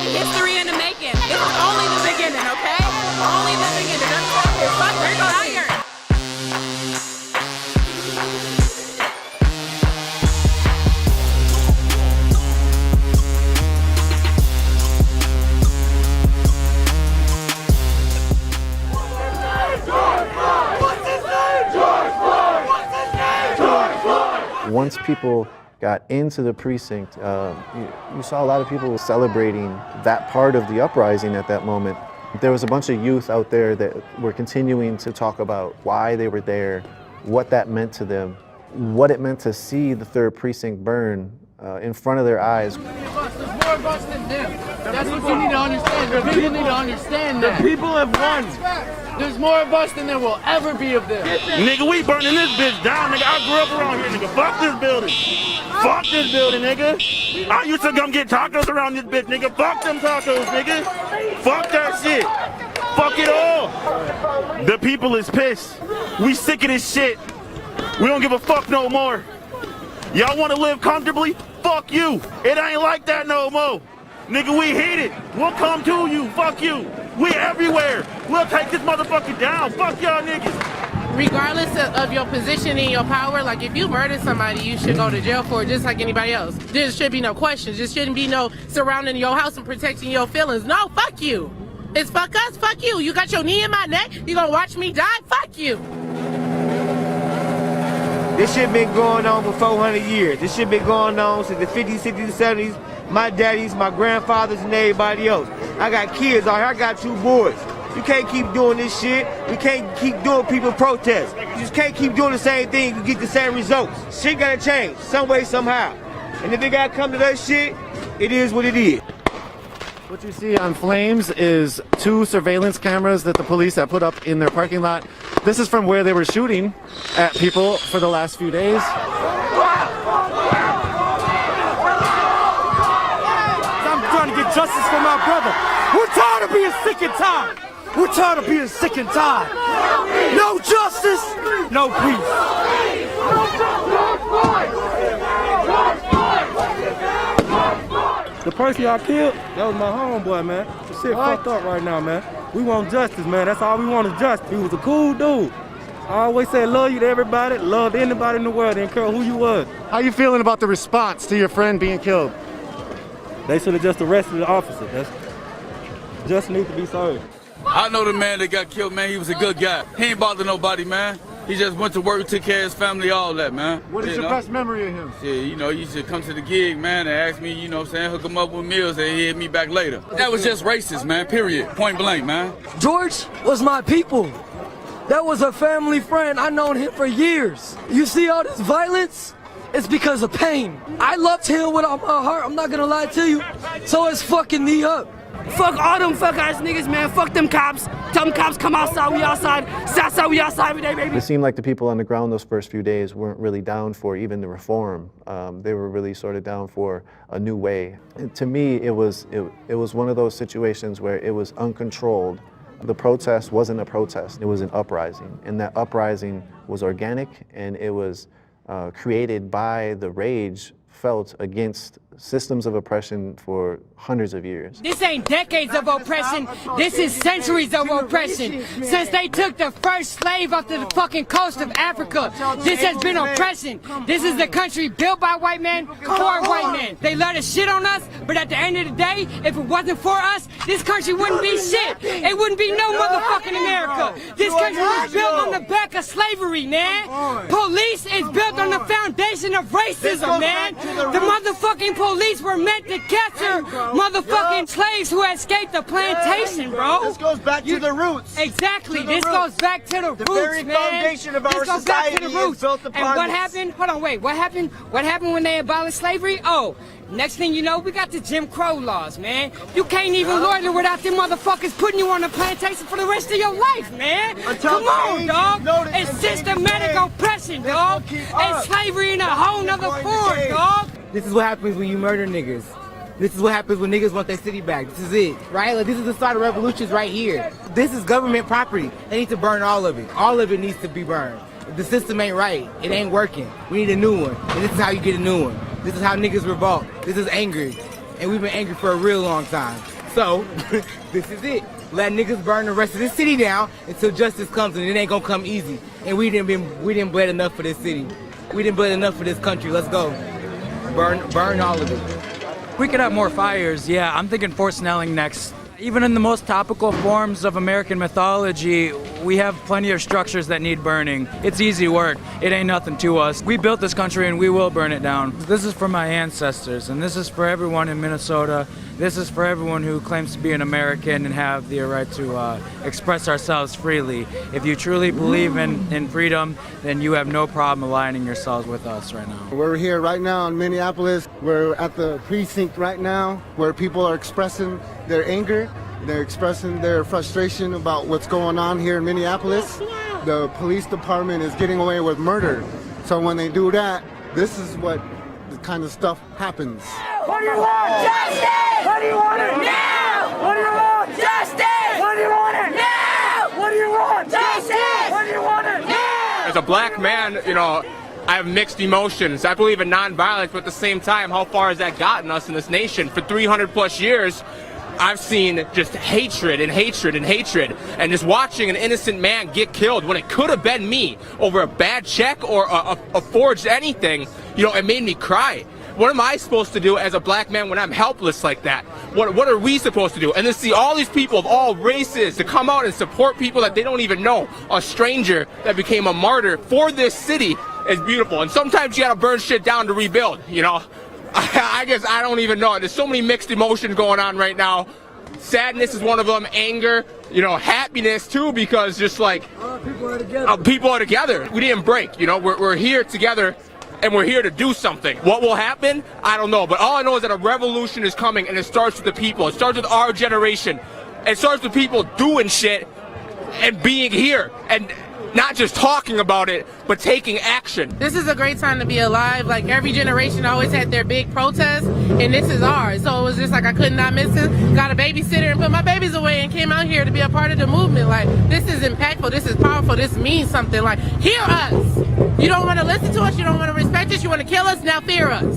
History in the making. This is only the beginning, okay? Only the beginning. It's fuck, we're tired. Once people got into the precinct, you saw a lot of people celebrating that part of the uprising at that moment. There was a bunch of youth out there that were continuing to talk about why they were there, what that meant to them, what it meant to see the 3rd precinct burn in front of their eyes. There's more of us than them. That's what you need to understand. The people need to understand that. The people have won. There's more of us than there will ever be of them. Nigga, we burning this bitch down, nigga. I grew up around here, nigga. Fuck this building. Fuck this building, nigga. I used to come get tacos around this bitch, nigga. Fuck them tacos, nigga. Fuck that shit. Fuck it all. The people is pissed. We sick of this shit. We don't give a fuck no more. Y'all want to live comfortably? Fuck you. It ain't like that no more. Nigga, we hate it. We'll come to you. Fuck you. We everywhere. We'll take this motherfucker down. Fuck y'all niggas. Regardless of your position and your power, like if you murder somebody, you should go to jail for it just like anybody else. There should be no questions. There shouldn't be no surrounding your house and protecting your feelings. No, fuck you. It's fuck us, fuck you. You got your knee in my neck? You gonna watch me die? Fuck you. This shit been going on for 400 years. This shit been going on since the 50s, 60s, 70s. My daddies, my grandfathers, and everybody else. I got kids out here. I got 2 boys. You can't keep doing this shit. We can't keep doing people protests. You just can't keep doing the same thing and get the same results. Shit gotta change, some way, somehow. And if it gotta come to that shit, it is what it is. What you see on flames is 2 surveillance cameras that the police have put up in their parking lot. This is from where they were shooting at people for the last few days. I'm trying to get justice for my brother. We're tired of being sick and tired. We're tired of being sick and tired. No justice, no peace. The person y'all killed, that was my homeboy, man. The shit fucked up right now, man. We want justice, man. That's all we want is justice. He was a cool dude. I always said love you to everybody, love anybody in the world, didn't care who you was. How you feeling about the response to your friend being killed? They should have just arrested the officer. That's just need to be served. I know the man that got killed, man. He was a good guy. He ain't bother nobody, man. He just went to work, took care of his family, all that, man. What is your best memory of him? Yeah, you know, he used to come to the gig, man, and ask me, you know what I'm saying, hook him up with meals, and he'd hit me back later. That was just racist, man, period. Point blank, man. George was my people. That was a family friend. I known him for years. You see all this violence? It's because of pain. I loved him with all my heart. I'm not gonna lie to you. So it's fucking me up. Fuck all them fuck ass niggas, man. Fuck them cops. Tell them cops come outside, we outside. Southside, we outside every day, baby. It seemed like the people on the ground those first few days weren't really down for even the reform. They were really sort of down for a new way. And to me, it was one of those situations where it was uncontrolled. The protest wasn't a protest, it was an uprising. And that uprising was organic, and it was created by the rage felt against systems of oppression for hundreds of years. This ain't decades of oppression, this is centuries of oppression. Since they took the first slave off to the fucking coast of Africa, this has been oppression. This is the country built by white men for white men. They love to shit on us, but at the end of the day, if it wasn't for us, this country wouldn't be shit. It wouldn't be no motherfucking America. This country was built on the back of slavery, man. Police is built on the foundation of racism, man. The motherfucking police were meant to capture motherfucking slaves who escaped the plantation, bro. This goes back to the roots. Exactly. This goes back to the roots, the very man. foundation of our society is built upon And what this. happened? Hold on, wait. What happened? What happened when they abolished slavery? Oh, next thing you know, we got the Jim Crow laws, man. You can't even loiter without them motherfuckers putting you on the plantation for the rest of your life, man. Come on, dog. It's systematic oppression, dog. And slavery in a whole nother form, dog. This is what happens when you murder niggas. This is what happens when niggas want their city back. This is it, right? Like, this is the start of revolutions right here. This is government property. They need to burn all of it. All of it needs to be burned. The system ain't right. It ain't working. We need a new one. And this is how you get a new one. This is how niggas revolt. This is angry. And we've been angry for a real long time. So, this is it. Let niggas burn the rest of this city down until justice comes, and it ain't gonna come easy. And we didn't bled enough for this city. We didn't bled enough for this country. Let's go. Burn all of it. We could have more fires, yeah. I'm thinking Fort Snelling next. Even in the most topical forms of American mythology, we have plenty of structures that need burning. It's easy work. It ain't nothing to us. We built this country and we will burn it down. This is for my ancestors, and this is for everyone in Minnesota. This is for everyone who claims to be an American and have the right to express ourselves freely. If you truly believe in freedom, then you have no problem aligning yourselves with us right now. We're here right now in Minneapolis. We're at the precinct right now where people are expressing their anger. They're expressing their frustration about what's going on here in Minneapolis. The police department is getting away with murder. So when they do that, this is what the kind of stuff happens. What do you want? Justice! What do you want it now? What do you want? Justice! What do you want it now? What do you want? Justice! What do you want it now? As a black man, you know, I have mixed emotions. I believe in nonviolence, but at the same time, how far has that gotten us in this nation? For 300 plus years, I've seen just hatred and hatred and hatred, and just watching an innocent man get killed when it could have been me over a bad check or a forged anything, you know, it made me cry. What am I supposed to do as a black man when I'm helpless like that? What are we supposed to do? And to see all these people of all races to come out and support people that they don't even know, a stranger that became a martyr for this city is beautiful. And sometimes you gotta burn shit down to rebuild, you know? I guess I don't even know. There's so many mixed emotions going on right now. Sadness is one of them, anger, you know, happiness too, because just like people are together. We didn't break, you know, we're here together. And we're here to do something. What will happen? I don't know. But all I know is that a revolution is coming, and it starts with the people. It starts with our generation. It starts with people doing shit and being here. And not just talking about it, but taking action. This is a great time to be alive. Like, every generation always had their big protests, and this is ours. So it was just like I could not miss it. Got a babysitter and put my babies away and came out here to be a part of the movement. Like, this is impactful. This is powerful. This means something. Like, hear us. You don't want to listen to us. You don't want to respect us. You want to kill us. Now fear us.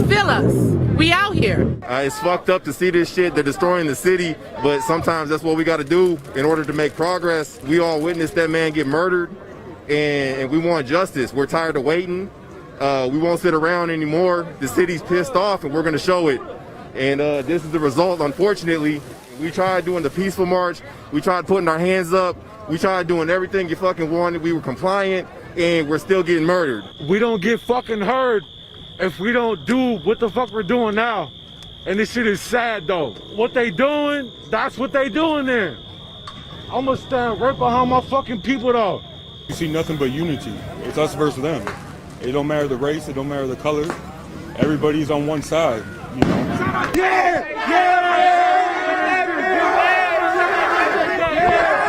Feel us. We out here. It's fucked up to see this shit. They're destroying the city, but sometimes that's what we got to do in order to make progress. We all witnessed that man get murdered, and we want justice. We're tired of waiting. We won't sit around anymore. The city's pissed off, and we're going to show it. And this is the result, unfortunately. We tried doing the peaceful march. We tried putting our hands up. We tried doing everything you fucking wanted. We were compliant, and we're still getting murdered. We don't get fucking heard if we don't do what the fuck we're doing now. And this shit is sad though. What they doing, that's what they doing there. I'm gonna stand right behind my fucking people though. You see nothing but unity. It's us versus them. It don't matter the race, it don't matter the color. Everybody's on one side, you know.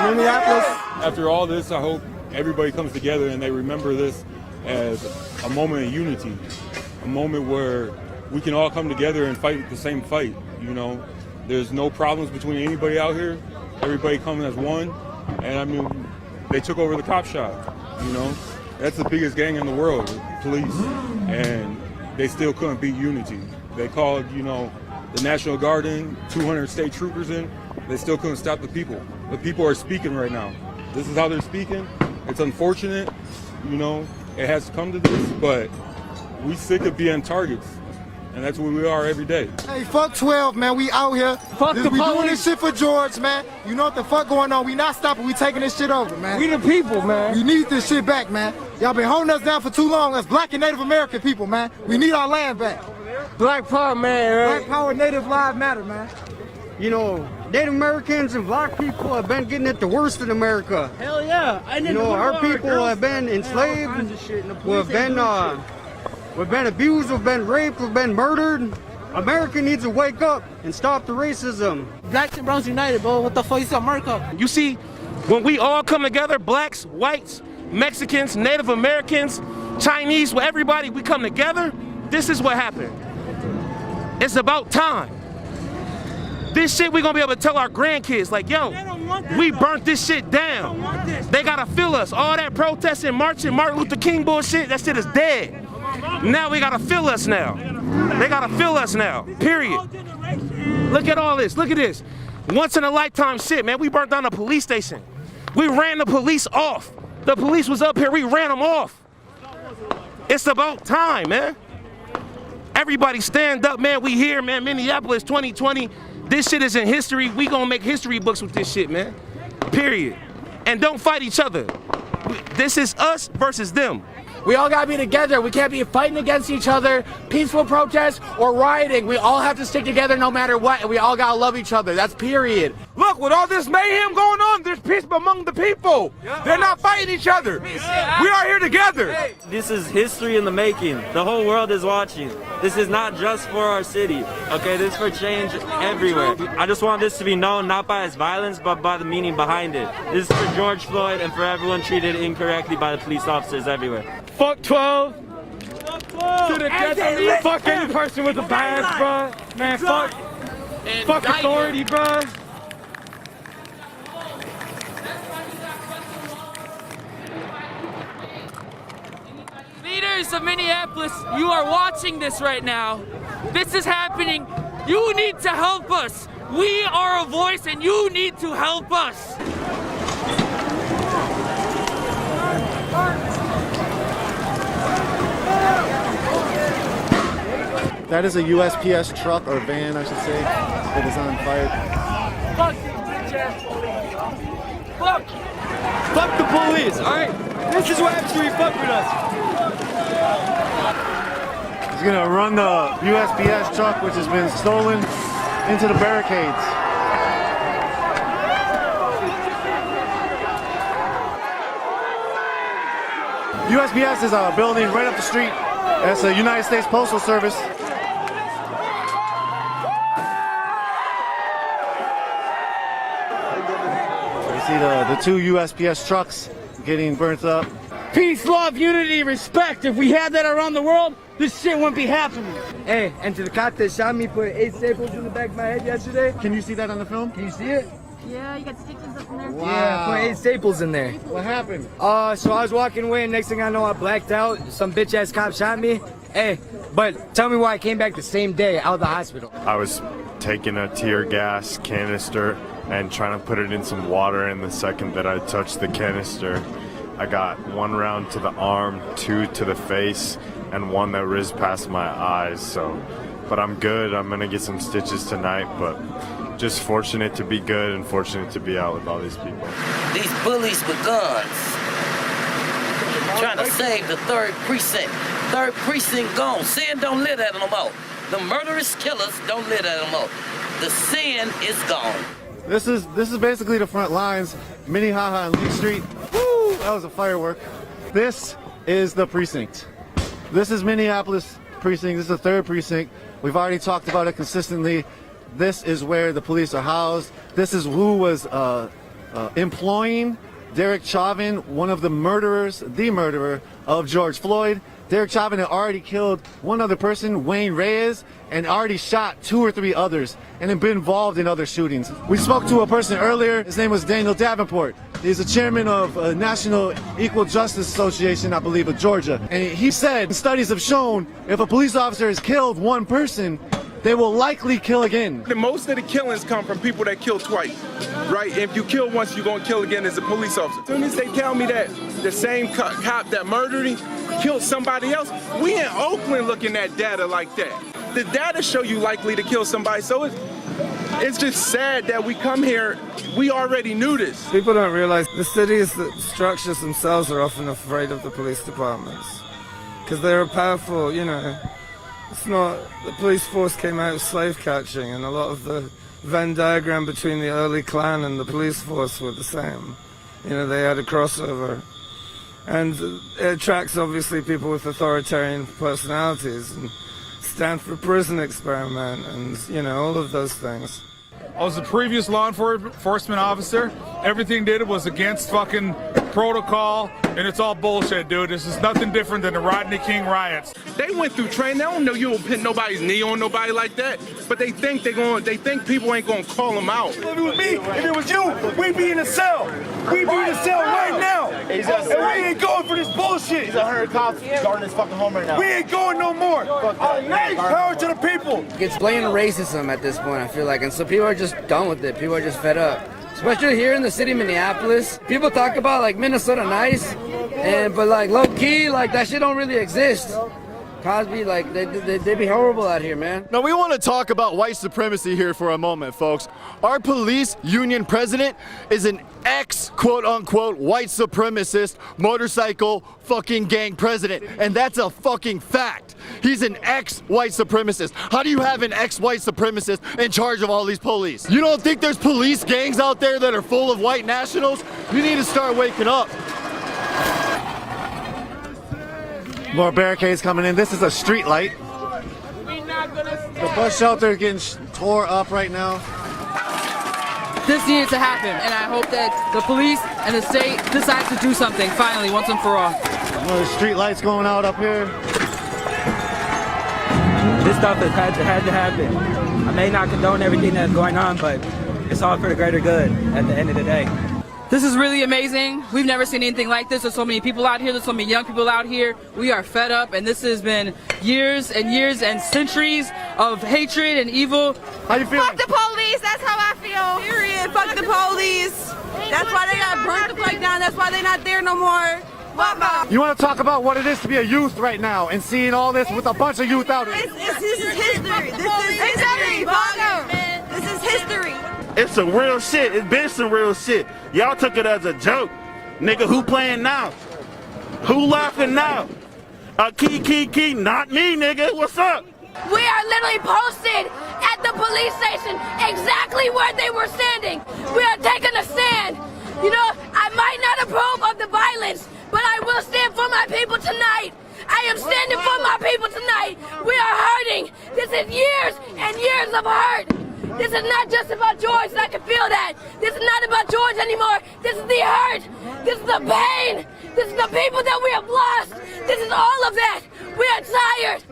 Minneapolis. After all this, I hope everybody comes together and they remember this as a moment of unity. A moment where we can all come together and fight the same fight, you know. There's no problems between anybody out here. Everybody coming as one. And I mean, they took over the cop shop, you know. That's the biggest gang in the world, police. And they still couldn't beat unity. They called, you know, the National Guard in, 200 state troopers in. They still couldn't stop the people. The people are speaking right now. This is how they're speaking. It's unfortunate, you know, it has come to this, but we sick of being targets, and that's what we are every day. Hey, fuck 12, man. We out here. Fuck the We doing police. this shit for George, man. You know what the fuck going on. We not stopping. We taking this shit over, man. We the people, man. We need this shit back, man. Y'all been holding us down for too long as black and Native American people, man. We need our land back. Black power, man. Black power, Native lives matter, man. You know, Native Americans and black people have been getting it the worst in America. Hell yeah. You know, our people have been enslaved. We've been abused, we've been raped, we've been murdered. America needs to wake up and stop the racism. Blacks and Browns united, bro. What the fuck is America? You see, when we all come together, blacks, whites, Mexicans, Native Americans, Chinese, with everybody, we come together, this is what happened. It's about time. This shit we gonna be able to tell our grandkids, like, yo, we burnt this shit down. They gotta feel us. All that protesting, marching, Martin Luther King bullshit, that shit is dead. Now we gotta feel us now. They gotta feel us now, period. Look at all this, look at this. Once in a lifetime shit, man. We burnt down a police station. We ran the police off. The police was up here, we ran them off. It's about time, man. Everybody stand up, man. We here, man. Minneapolis 2020. This shit is in history. We gonna make history books with this shit, man. Period. And don't fight each other. This is us versus them. We all gotta be together. We can't be fighting against each other, peaceful protests, or rioting. We all have to stick together no matter what, and we all gotta love each other. That's period. Look, with all this mayhem going on, there's peace among the people. They're not fighting each other. We are here together. This is history in the making. The whole world is watching. This is not just for our city, okay? This is for change everywhere. I just want this to be known not by its violence, but by the meaning behind it. This is for George Floyd and for everyone treated incorrectly by the police officers everywhere. Fuck 12. To the death. Fuck any person with a badge, bro. Man, fuck authority, bro. Leaders of Minneapolis, you are watching this right now. This is happening. You need to help us. We are a voice and you need to help us. That is a USPS truck, or van, I should say, that is on fire. Fuck the bitch-ass police. Fuck the police, alright? This is what happens when you fuck with us. He's gonna run the USPS truck, which has been stolen, into the barricades. USPS is a building right up the street. That's the United States Postal Service. You see the two USPS trucks getting burnt up. Peace, love, unity, respect. If we had that around the world, this shit wouldn't be happening. Hey, and to the cop that shot me, put 8 staples in the back of my head yesterday. Can you see that on the film? Can you see it? Yeah, you got stitches up in there. Wow. Yeah, put 8 staples in there. What happened? So I was walking away, and next thing I know, I blacked out. Some bitch ass cop shot me. Hey, but tell me why I came back the same day out of the hospital. I was taking a tear gas canister and trying to put it in some water, and the second that I touched the canister, I got 1 round to the arm, 2 to the face, and 1 that rizzed past my eyes. But I'm good. I'm gonna get some stitches tonight, but just fortunate to be good and fortunate to be out with all these people. These bullies with guns trying to save the 3rd precinct. 3rd precinct gone. Sin don't live there no more. The murderous killers don't live there no more. The sin is gone. This is basically the front lines. Minnehaha and Lee Street. Woo! That was a firework. This is the precinct. This is Minneapolis precinct. This is the 3rd precinct. We've already talked about it consistently. This is where the police are housed. This is who was employing Derek Chauvin, one of the murderer of George Floyd. Derek Chauvin had already killed 1 other person, Wayne Reyes, and already shot 2 or 3 others, and had been involved in other shootings. We spoke to a person earlier. His name was Daniel Davenport. He's the chairman of National Equal Justice Association, I believe, of Georgia. And he said studies have shown if a police officer has killed 1 person, they will likely kill again. Most of the killings come from people that kill twice, right? If you kill once, you're gonna kill again as a police officer. As soon as they tell me that the same cop that murdered him killed somebody else, we in Oakland looking at data like that. The data show you likely to kill somebody, so it's just sad that we come here, we already knew this. People don't realize the cities, the structures themselves are often afraid of the police departments because they're powerful, It's not, the police force came out of slave catching, and a lot of the Venn diagram between the early Klan and the police force were the same. They had a crossover. And it attracts, obviously, people with authoritarian personalities, and Stanford Prison Experiment, and, all of those things. I was a previous law enforcement officer. Everything did was against fucking protocol, and it's all bullshit, dude. This is nothing different than the Rodney King riots. They went through training. They don't know you don't pin nobody's knee on nobody like that, but they think people ain't gonna call them out. If it was me, if it was you, we'd be in a cell. We'd be in a cell right now. And we ain't going for this bullshit. He's 100 cops guarding his fucking home right now. We ain't going no more. Power to the people. It's blatant racism at this point, I feel like, and so people are just done with it. People are just fed up. Especially here in the city of Minneapolis. People talk about like Minnesota nice, but like low key, like that shit don't really exist. Cosby, like they be horrible out here, man. Now we want to talk about white supremacy here for a moment, folks. Our police union president is an ex-quote-unquote white supremacist motorcycle fucking gang president, and that's a fucking fact. He's an ex-white supremacist. How do you have an ex-white supremacist in charge of all these police? You don't think there's police gangs out there that are full of white nationals? You need to start waking up. More barricades coming in. This is a street light. The bus shelter is getting tore up right now. This needs to happen, and I hope that the police and the state decides to do something finally, once and for all. More street lights going out up here. This stuff has had to happen. I may not condone everything that's going on, but it's all for the greater good at the end of the day. This is really amazing. We've never seen anything like this. There's so many people out here. There's so many young people out here. We are fed up, and this has been years and years and centuries of hatred and evil. How you feeling? Fuck the police. That's how I feel. Period. Fuck the police. That's why they got burnt the place down. That's why they're not there no more. You want to talk about what it is to be a youth right now and seeing all this with a bunch of youth out here? This is history. This is history. This is history. It's some real shit. It's been some real shit. Y'all took it as a joke. Nigga, who playing now? Who laughing now? Key, not me, nigga. What's up? We are literally posted at the police station exactly where they were standing. We are taking a stand. I might not approve of the violence, but I will stand for my people tonight. I am standing for my people tonight. We are hurting. This is years and years of hurt. This is not just about George, and I can feel that. This is not about George anymore. This is the hurt. This is the pain. This is the people that we have lost. This is all of it. We are tired.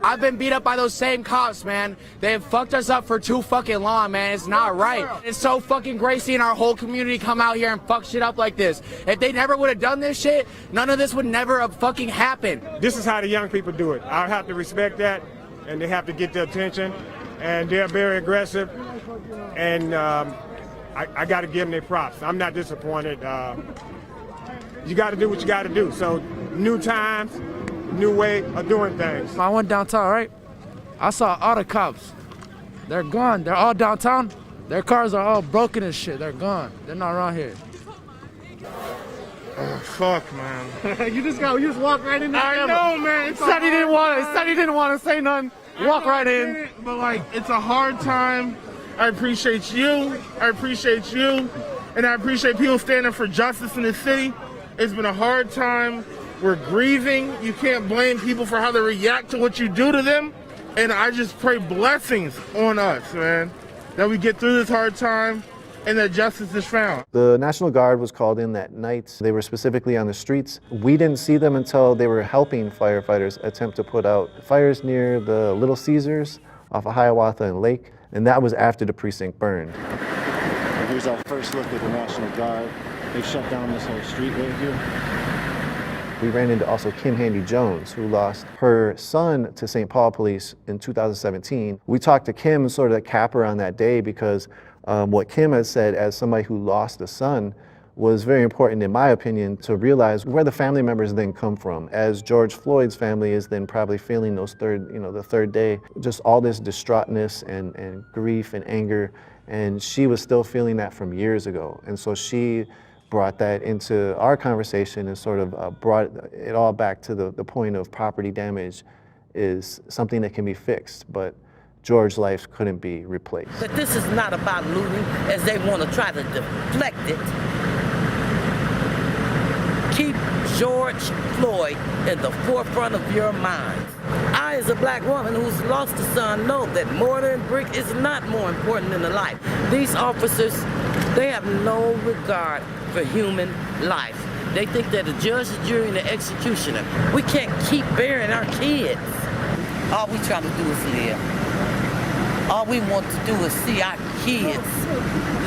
I've been beat up by those same cops, man. They have fucked us up for too fucking long, man. It's not right. It's so fucking great seeing our whole community come out here and fuck shit up like this. If they never would have done this shit, none of this would never have fucking happened. This is how the young people do it. I have to respect that, and they have to get the attention, and they're very aggressive, and I got to give them their props. I'm not disappointed. You got to do what you got to do. So new times, new way of doing things. I went downtown, right? I saw all the cops. They're gone. They're all downtown. Their cars are all broken and shit. They're gone. They're not around here. Oh, fuck, man. You just walk right in there. I know, man. Said he didn't want to say nothing. Walk right in. But like, it's a hard time. I appreciate you. I appreciate you. And I appreciate people standing for justice in the city. It's been a hard time. We're grieving. You can't blame people for how they react to what you do to them. And I just pray blessings on us, man, that we get through this hard time and that justice is found. The National Guard was called in that night. They were specifically on the streets. We didn't see them until they were helping firefighters attempt to put out fires near the Little Caesars off of Hiawatha and Lake. And that was after the precinct burned. Here's our first look at the National Guard. They shut down this whole street right here. We ran into also Kim Handy Jones, who lost her son to St. Paul police in 2017. We talked to Kim, sort of cap her on that day, because what Kim has said as somebody who lost a son was very important, in my opinion, to realize where the family members then come from. As George Floyd's family is then probably feeling the third day, just all this distraughtness and grief and anger, and she was still feeling that from years ago. And so she brought that into our conversation and sort of brought it all back to the point of property damage is something that can be fixed, but George's life couldn't be replaced. But this is not about looting, as they want to try to deflect it. Keep George Floyd in the forefront of your mind. I, as a black woman who's lost a son, know that mortar and brick is not more important than the life. These officers, they have no regard for human life. They think they're the judge, the jury, and the executioner. We can't keep burying our kids. All we try to do is live. All we want to do is see our kids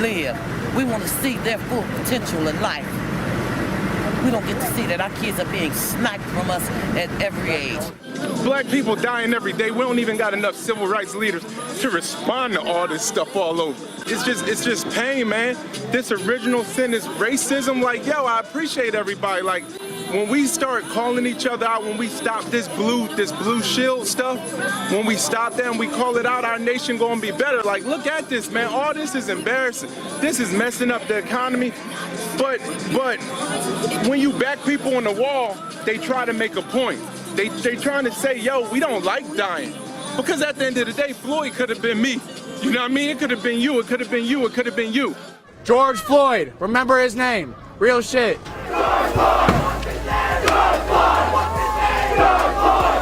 live. We want to see their full potential in life. We don't get to see that our kids are being sniped from us at every age. Black people dying every day. We don't even got enough civil rights leaders to respond to all this stuff all over. It's just pain, man. This original sin is racism. Like, yo, I appreciate everybody. Like, when we start calling each other out, when we stop this blue shield stuff, when we stop that and we call it out, our nation gonna be better. Like, look at this, man. All this is embarrassing. This is messing up the economy. But when you back people on the wall, they try to make a point. They trying to say, yo, we don't like dying. Because at the end of the day, Floyd could have been me. You know what I mean? It could have been you, it could have been you, it could have been you. George Floyd, remember his name. Real shit. George Floyd! George Floyd! George Floyd!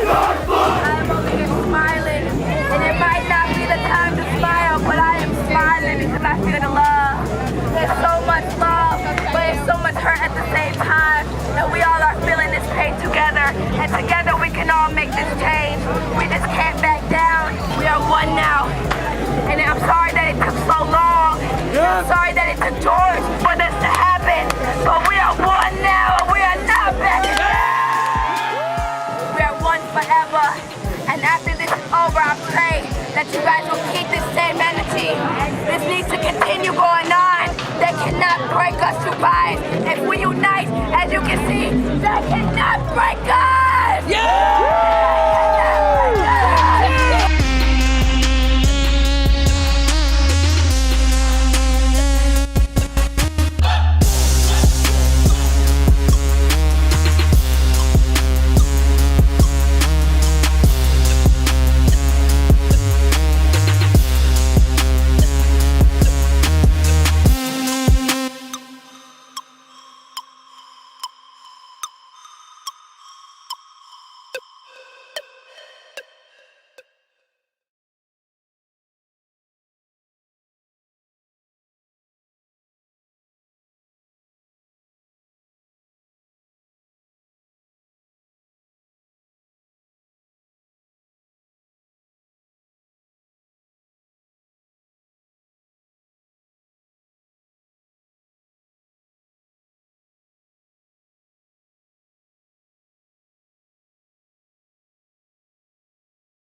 George Floyd! I am over here smiling, and it might not be the time to smile, but I am smiling because I feel the love. There's so much love, but there's so much hurt at the same time, and we all are feeling this pain together, and together we can all make this change. We just can't back down. We are one now, and I'm sorry that it took so long. I'm sorry that it took George for this to happen, but we are one now, and we are not backing down. We are one forever, and after this is over, I pray that you guys will keep this same energy. This needs to continue going on. They cannot break us, you guys. If we unite, as you can see, they cannot break us! Yeah!